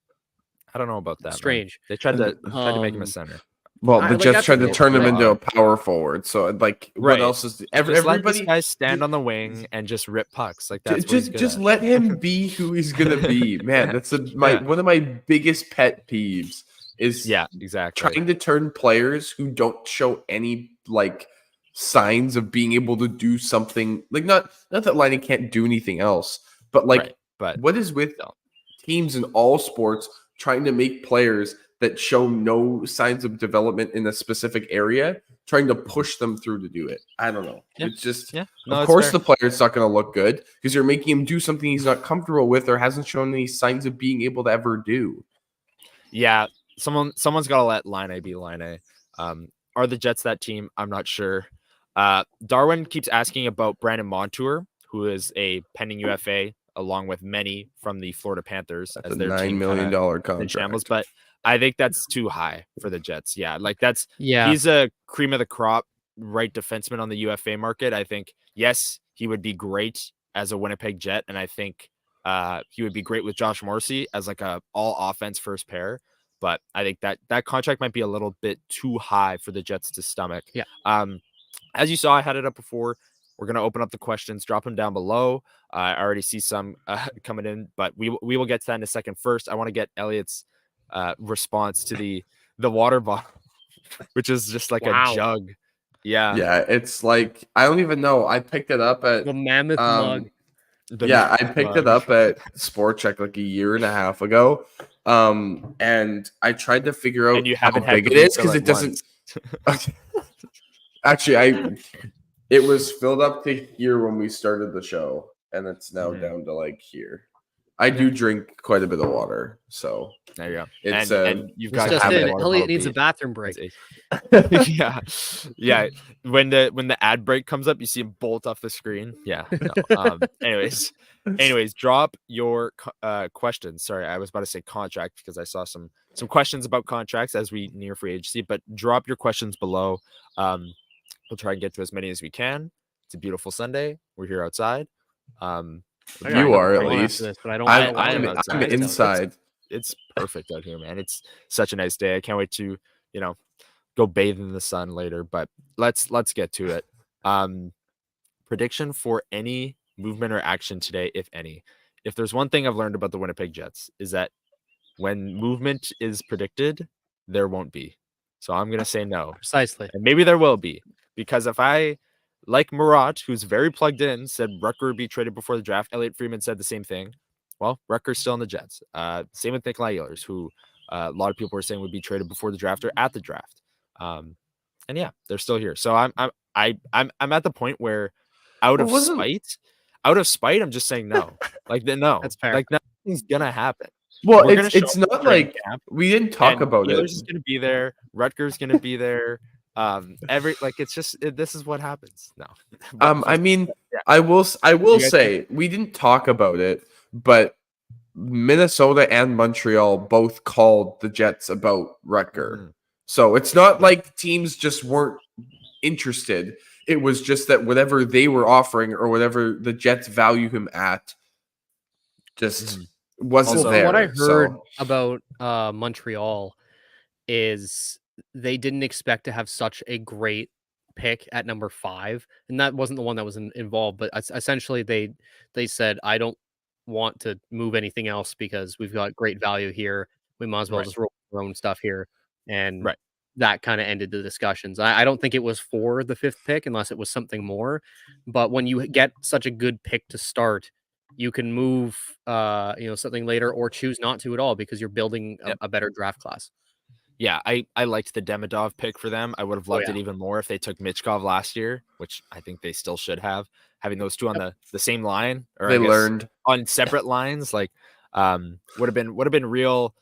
I don't know about that. Strange. Man. They tried to make him a center. Well, the Jets tried to turn him into a power forward. So, like, what else is everybody? Let this guy stand on the wing and just rip pucks. Like that's just let him be who he's gonna be, man. That's one of my biggest pet peeves is exactly trying to turn players who don't show any like signs of being able to do something. Like not that Laine can't do anything else, but like, what is with teams in all sports trying to make players that show no signs of development in a specific area, trying to push them through to do it. I don't know. It's just, of course, the player's not going to look good because you're making him do something he's not comfortable with or hasn't shown any signs of being able to ever do. Yeah, someone's got to let Laine be Laine. Are the Jets that team? I'm not sure. Darwin keeps asking about Brandon Montour, who is a pending UFA, along with many from the Florida Panthers. That's as their $9 million contract. Shambles, but I think that's too high for the Jets. Yeah, like he's a cream of the crop right defenseman on the UFA market. I think, yes, he would be great as a Winnipeg Jet, and I think he would be great with Josh Morrissey as like a all offense first pair. But I think that contract might be a little bit too high for the Jets to stomach. Yeah. As you saw, I had it up before. We're going to open up the questions, drop them down below. I already see some coming in, but we will get to that in a second. First, I want to get Elliot's response to the water bottle, which is just like a jug. Yeah, it's like, I don't even know. I picked it up at The mammoth mug. I picked it up at Sport Check like a year and a half ago. And I tried to figure out how big it is because it doesn't. Actually, it was filled up to here when we started the show, and it's now down to like here. I do drink quite a bit of water, so there you go. It's and you've got just to Elliot needs a bathroom break. yeah. When the ad break comes up, you see him bolt off the screen. Yeah. No. Anyways, drop your questions. Sorry, I was about to say contract because I saw some questions about contracts as we near free agency. But drop your questions below. We'll try and get to as many as we can. It's a beautiful Sunday. We're here outside. You are at least. This, but I don't. I'm inside. It's perfect out here, man. It's such a nice day. I can't wait to, go bathe in the sun later. But let's get to it. Prediction for any movement or action today, if any. If there's one thing I've learned about the Winnipeg Jets is that when movement is predicted, there won't be. So I'm gonna say no. Precisely. And maybe there will be, because if I, like Murat, who's very plugged in, said Rutger would be traded before the draft. Elliot Friedman said the same thing. Well, Rutger's still in the Jets. Same with Nikolai Ehlers, who a lot of people were saying would be traded before the draft or at the draft. And yeah, they're still here. So I'm at the point where out of spite, I'm just saying no. No. That's fair. Like nothing's gonna happen. Well, it's not like we didn't talk about it. Ehlers is gonna be there. Rutger's gonna be there. This is what happens. No. I mean, yeah. I will say we didn't talk about it, but Minnesota and Montreal both called the Jets about Rutger. So it's not like teams just weren't interested. It was just that whatever they were offering or whatever the Jets value him at just wasn't there. What I heard about Montreal is they didn't expect to have such a great pick at number 5, and that wasn't the one that was involved. But essentially, they said, "I don't want to move anything else because we've got great value here. We might as well just roll our own stuff here." And that kind of ended the discussions. I don't think it was for the 5th pick unless it was something more. But when you get such a good pick to start, you can move, something later or choose not to at all because you're building a better draft class. Yeah, I liked the Demidov pick for them. I would have loved it even more if they took Michkov last year, which I think they still should have. Having those two on the same line, or they learned on separate lines, would have been real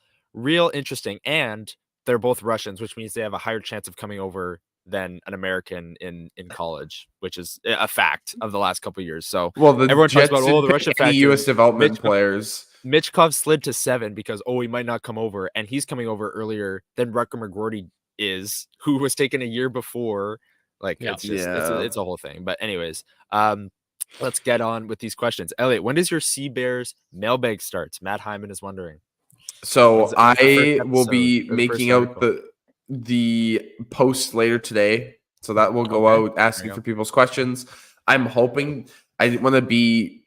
interesting. And they're both Russians, which means they have a higher chance of coming over than an American in college, which is a fact of the last couple of years. So everyone talks about the Russian fact. U.S. development players. Michkov slid to 7 because he might not come over, and he's coming over earlier than Rutger McGroarty is, who was taken a year before. It's a whole thing. But anyways, let's get on with these questions. Elliot, when does your Sea Bears mailbag start? Matt Hyman is wondering. So I will be making out the post later today. So that will go out asking for people's questions. I'm hoping I didn't want to be,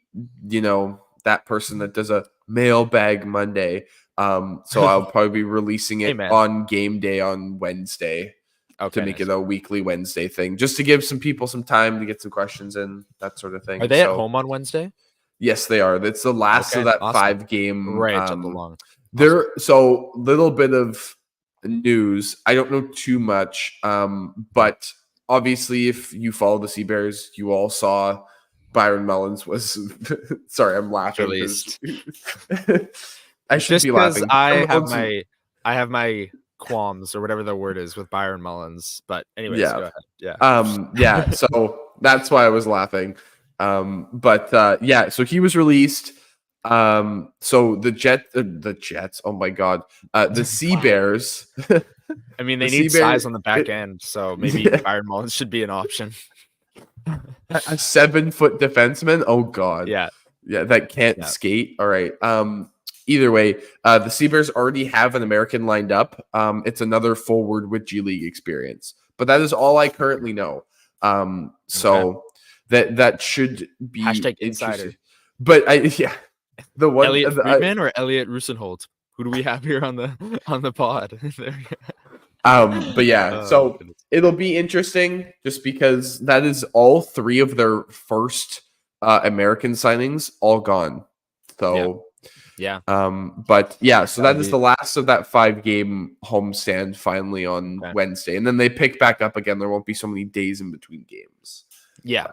that person that does a mailbag Monday. So I'll probably be releasing it on game day on Wednesday to make it a weekly Wednesday thing, just to give some people some time to get some questions in, that sort of thing. Are they at home on Wednesday? Yes, they are. That's the last of that 5-game. Right, along. So little bit of news. I don't know too much, but obviously, if you follow the Sea Bears, you all saw Byron Mullins was. Sorry, I'm laughing. Released. I should be laughing. I have my qualms or whatever the word is with Byron Mullins, but anyways, go ahead. Yeah. So that's why I was laughing. So he was released. So the Jets, oh my God, the Sea Bears, I mean, they The need Sea Bears- size on the back end, so maybe Yeah. Byron Mullins should be an option. A 7-foot defenseman. Oh God. Yeah. Yeah, that can't Yeah. skate. All right. Either way, the Seabears already have an American lined up. It's another forward with G League experience, but that is all I currently know. So that should be Hashtag interesting. insider. But the one Elliot Friedman or Elliot Rusenholt? Who do we have here on the pod? But yeah, Oh, so goodness. it'll be interesting just because that is all 3 of their first American signings all gone. So Yeah. but yeah, so that is Indeed. the last of that 5-game homestand finally on Okay. Wednesday, and then they pick back up again. There won't be so many days in between games. Yeah.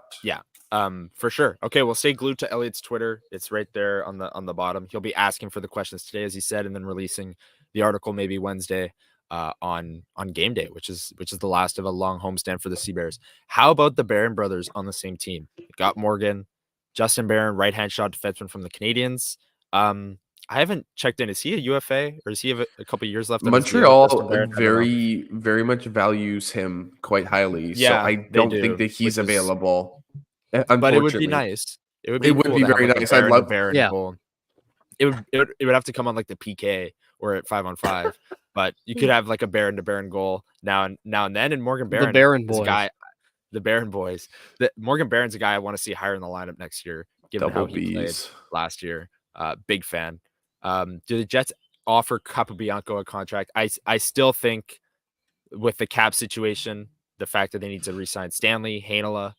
For sure. Okay, well, stay glued to Elliot's Twitter. It's right there on the bottom. He'll be asking for the questions today, as he said, and then releasing the article maybe Wednesday on game day, which is the last of a long homestand for the Sea Bears. How about the Barron brothers on the same team? Got Morgan, Justin Barron, right-hand shot defenseman from the Canadians. I haven't checked in. Is he a UFA or does he have a couple years left? On his deal, Montreal Justin Barron? I don't know. very much values him quite highly. So Yeah, I they don't do, think that he's which is- available. But it would be Unfortunately. nice. It would It be would cool be to have, very like, a nice. I'd Barron love- Barron Yeah. goal. It would have to come on like the PK or at 5-on-5, but you could have like a Barron to Barron goal now and then. And Morgan Barron, The Barron is a boys. guy, the Barron boys. Morgan Barron's a guy I want to see higher in the lineup next year, given Double how he played Bs. last year. Big fan. Do the Jets offer Capobianco a contract? I still think with the cap situation, the fact that they need to re-sign Stanley, Heinola,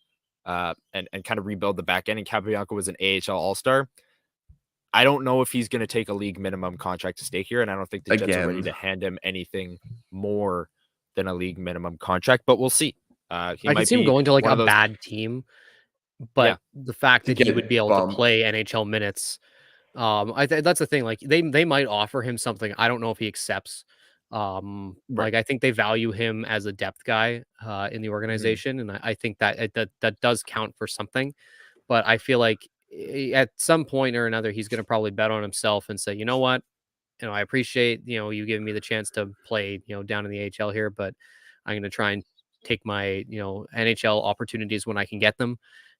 and kind of rebuild the back end, and Capobianco was an AHL All-Star. I don't know if he's going to take a league minimum contract to stay here, and I don't think the Jets are ready to hand him anything more than a league minimum contract, but we'll see. I can see him going to like one a of those- bad team, but the fact To that he get would be able bumped. to play NHL minutes, that's the thing. Like they might offer him something. I don't know if he accepts. Like I think they value him as a depth guy in the organization, and I think that does count for something. But I feel like at some point or another, he's going to probably bet on himself and say, you know what, I appreciate you giving me the chance to play down in the AHL here, but I'm going to try and take my NHL opportunities when I can get them.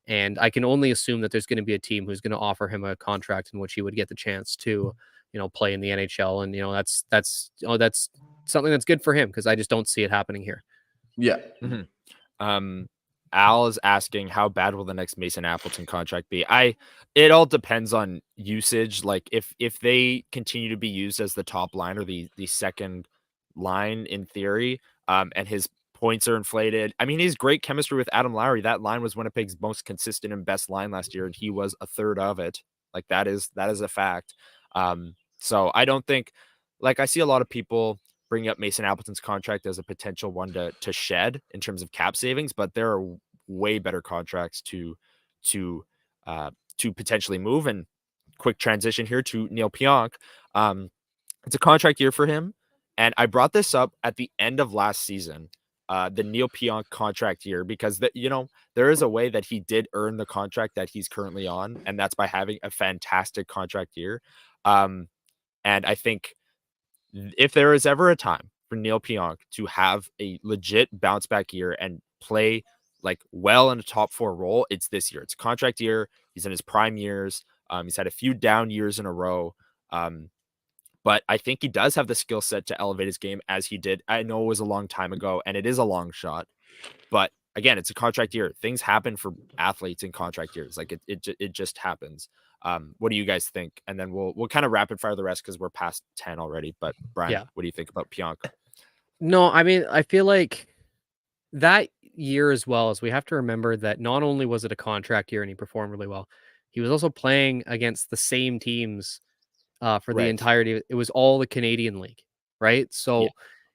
And I can only assume that there's going to be a team who's going to offer him a contract in which he would get the chance to, play in the NHL. And, that's something that's good for him because I just don't see it happening here. Yeah. Al is asking, how bad will the next Mason Appleton contract be? It all depends on usage. Like if they continue to be used as the top line or the second line in theory, and his points are inflated. I mean, he's great chemistry with Adam Lowry. That line was Winnipeg's most consistent and best line last year, and he was a third of it. Like that is a fact. So I don't think, like, I see a lot of people bringing up Mason Appleton's contract as a potential one to shed in terms of cap savings, but there are way better contracts to potentially move. And quick transition here to Neil Pionk. It's a contract year for him, and I brought this up at the end of last season, the Neil Pionk contract year, because there is a way that he did earn the contract that he's currently on, and that's by having a fantastic contract year. And I think if there is ever a time for Neil Pionk to have a legit bounce back year and play like well in a top 4 role, it's this year. It's a contract year. He's in his prime years. He's had a few down years in a row. But I think he does have the skill set to elevate his game as he did. I know it was a long time ago and it is a long shot, but again, it's a contract year. Things happen for athletes in contract years. Like it just happens. What do you guys think? And then we'll kind of rapid fire the rest because we're past 10 already. But Brian, what do you think about Pionk? No, I mean, I feel like that year as well, as we have to remember that not only was it a contract year and he performed really well, he was also playing against the same teams for the entirety. It was all the Canadian League, right? So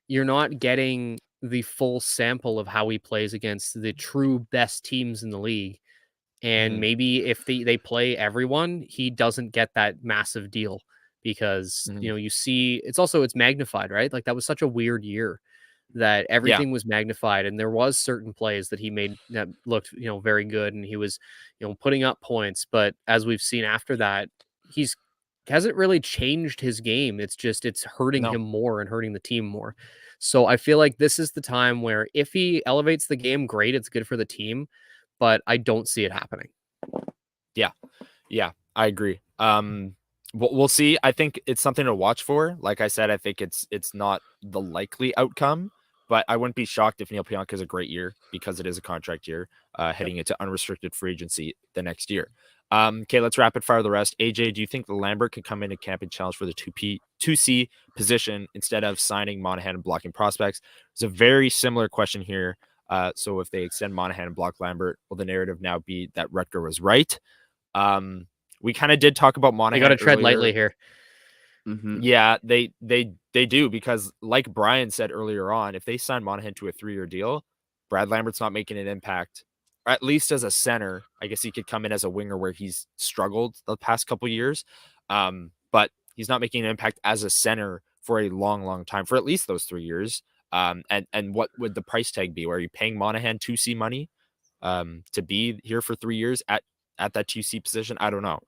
you're not getting the full sample of how he plays against the true best teams in the league. And maybe if they play everyone, he doesn't get that massive deal because, you see, it's magnified, right? Like that was such a weird year that everything was magnified. And there was certain plays that he made that looked, very good. And he was, putting up points. But as we've seen after that, hasn't really changed his game. It's just, it's hurting him more and hurting the team more. So I feel like this is the time where if he elevates the game, great, it's good for the team, but I don't see it happening. Yeah, I agree. We'll see. I think it's something to watch for. Like I said, I think it's not the likely outcome, but I wouldn't be shocked if Neil Pionk has a great year because it is a contract year, heading into unrestricted free agency the next year. Okay, let's rapid fire the rest. AJ, do you think Lambert could come into camp and challenge for the 2C position instead of signing Monahan and blocking prospects? It's a very similar question here. So if they extend Monahan and block Lambert, will the narrative now be that Rutger was right? We kind of did talk about Monahan. You got to tread earlier. lightly here. Yeah, they do, because like Brian said earlier on, if they sign Monahan to a 3-year deal, Brad Lambert's not making an impact, or at least as a center. I guess he could come in as a winger where he's struggled the past couple years, but he's not making an impact as a center for a long time, for at least those 3 years. And what would the price tag be? Are you paying Monahan 2C money to be here for 3 years at that 2C position? I don't know.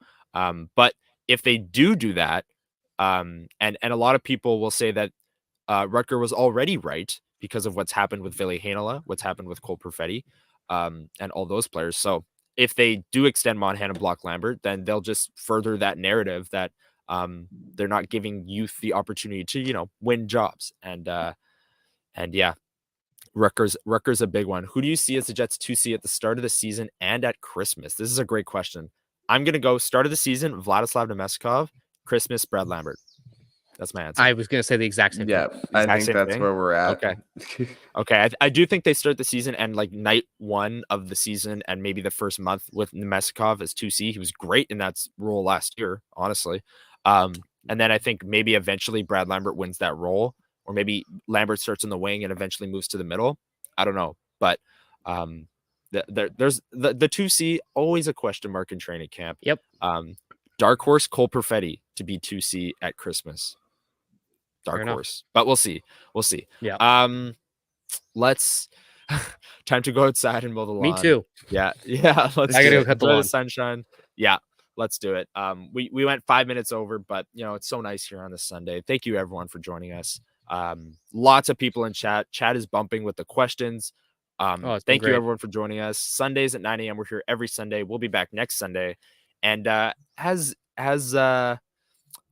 But if they do that, and a lot of people will say that Rutger was already right because of what's happened with Ville Heinola, what's happened with Cole Perfetti, and all those players. So if they do extend Monahan and block Lambert, then they'll just further that narrative that they're not giving youth the opportunity to, win jobs. And yeah, Rutger's a big one. Who do you see as the Jets 2C at the start of the season and at Christmas? This is a great question. I'm going to go start of the season, Vladislav Nemeskov, Christmas, Brad Lambert. That's my answer. I was going to say the exact same thing. I think that's where we're at. Okay. I do think they start the season and like night 1 of the season and maybe the first month with Nemeskov as 2C. He was great in that role last year, honestly. And then I think maybe eventually Brad Lambert wins that role, or maybe Lambert starts in the wing and eventually moves to the middle. I don't know. But there's the 2C, always a question mark in training camp. Yep. Dark horse Cole Perfetti to be 2C at Christmas. Dark horse. But we'll see. Yeah. Let's time to go outside and mow the lawn. Me too. Yeah. Let's I gotta go cut the lawn. The sunshine. Yeah. Let's do it. We went 5 minutes over, but it's so nice here on this Sunday. Thank you everyone for joining us. Lots of people in chat. Chat is bumping with the questions. Thank you everyone for joining us. Sundays at 9 a.m. We're here every Sunday. We'll be back next Sunday. And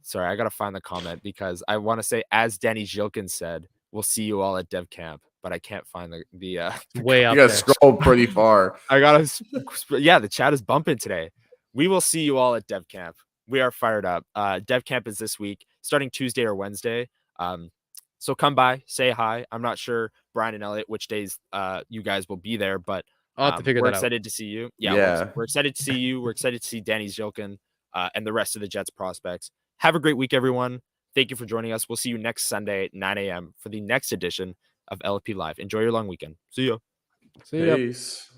sorry, I gotta find the comment because I want to say, as Danny Jilkin said, we'll see you all at Dev Camp, but I can't find the way up. You gotta scroll pretty far. The chat is bumping today. We will see you all at Dev Camp. We are fired up. Dev Camp is this week, starting Tuesday or Wednesday. So come by, say hi. I'm not sure, Brian and Elliot, which days you guys will be there, but I'll have to figure that out. We're excited to see you. Yeah. We're excited to see you. We're excited to see Danny Jilkin and the rest of the Jets prospects. Have a great week, everyone. Thank you for joining us. We'll see you next Sunday at 9 a.m. for the next edition of LFP Live. Enjoy your long weekend. See ya. Peace.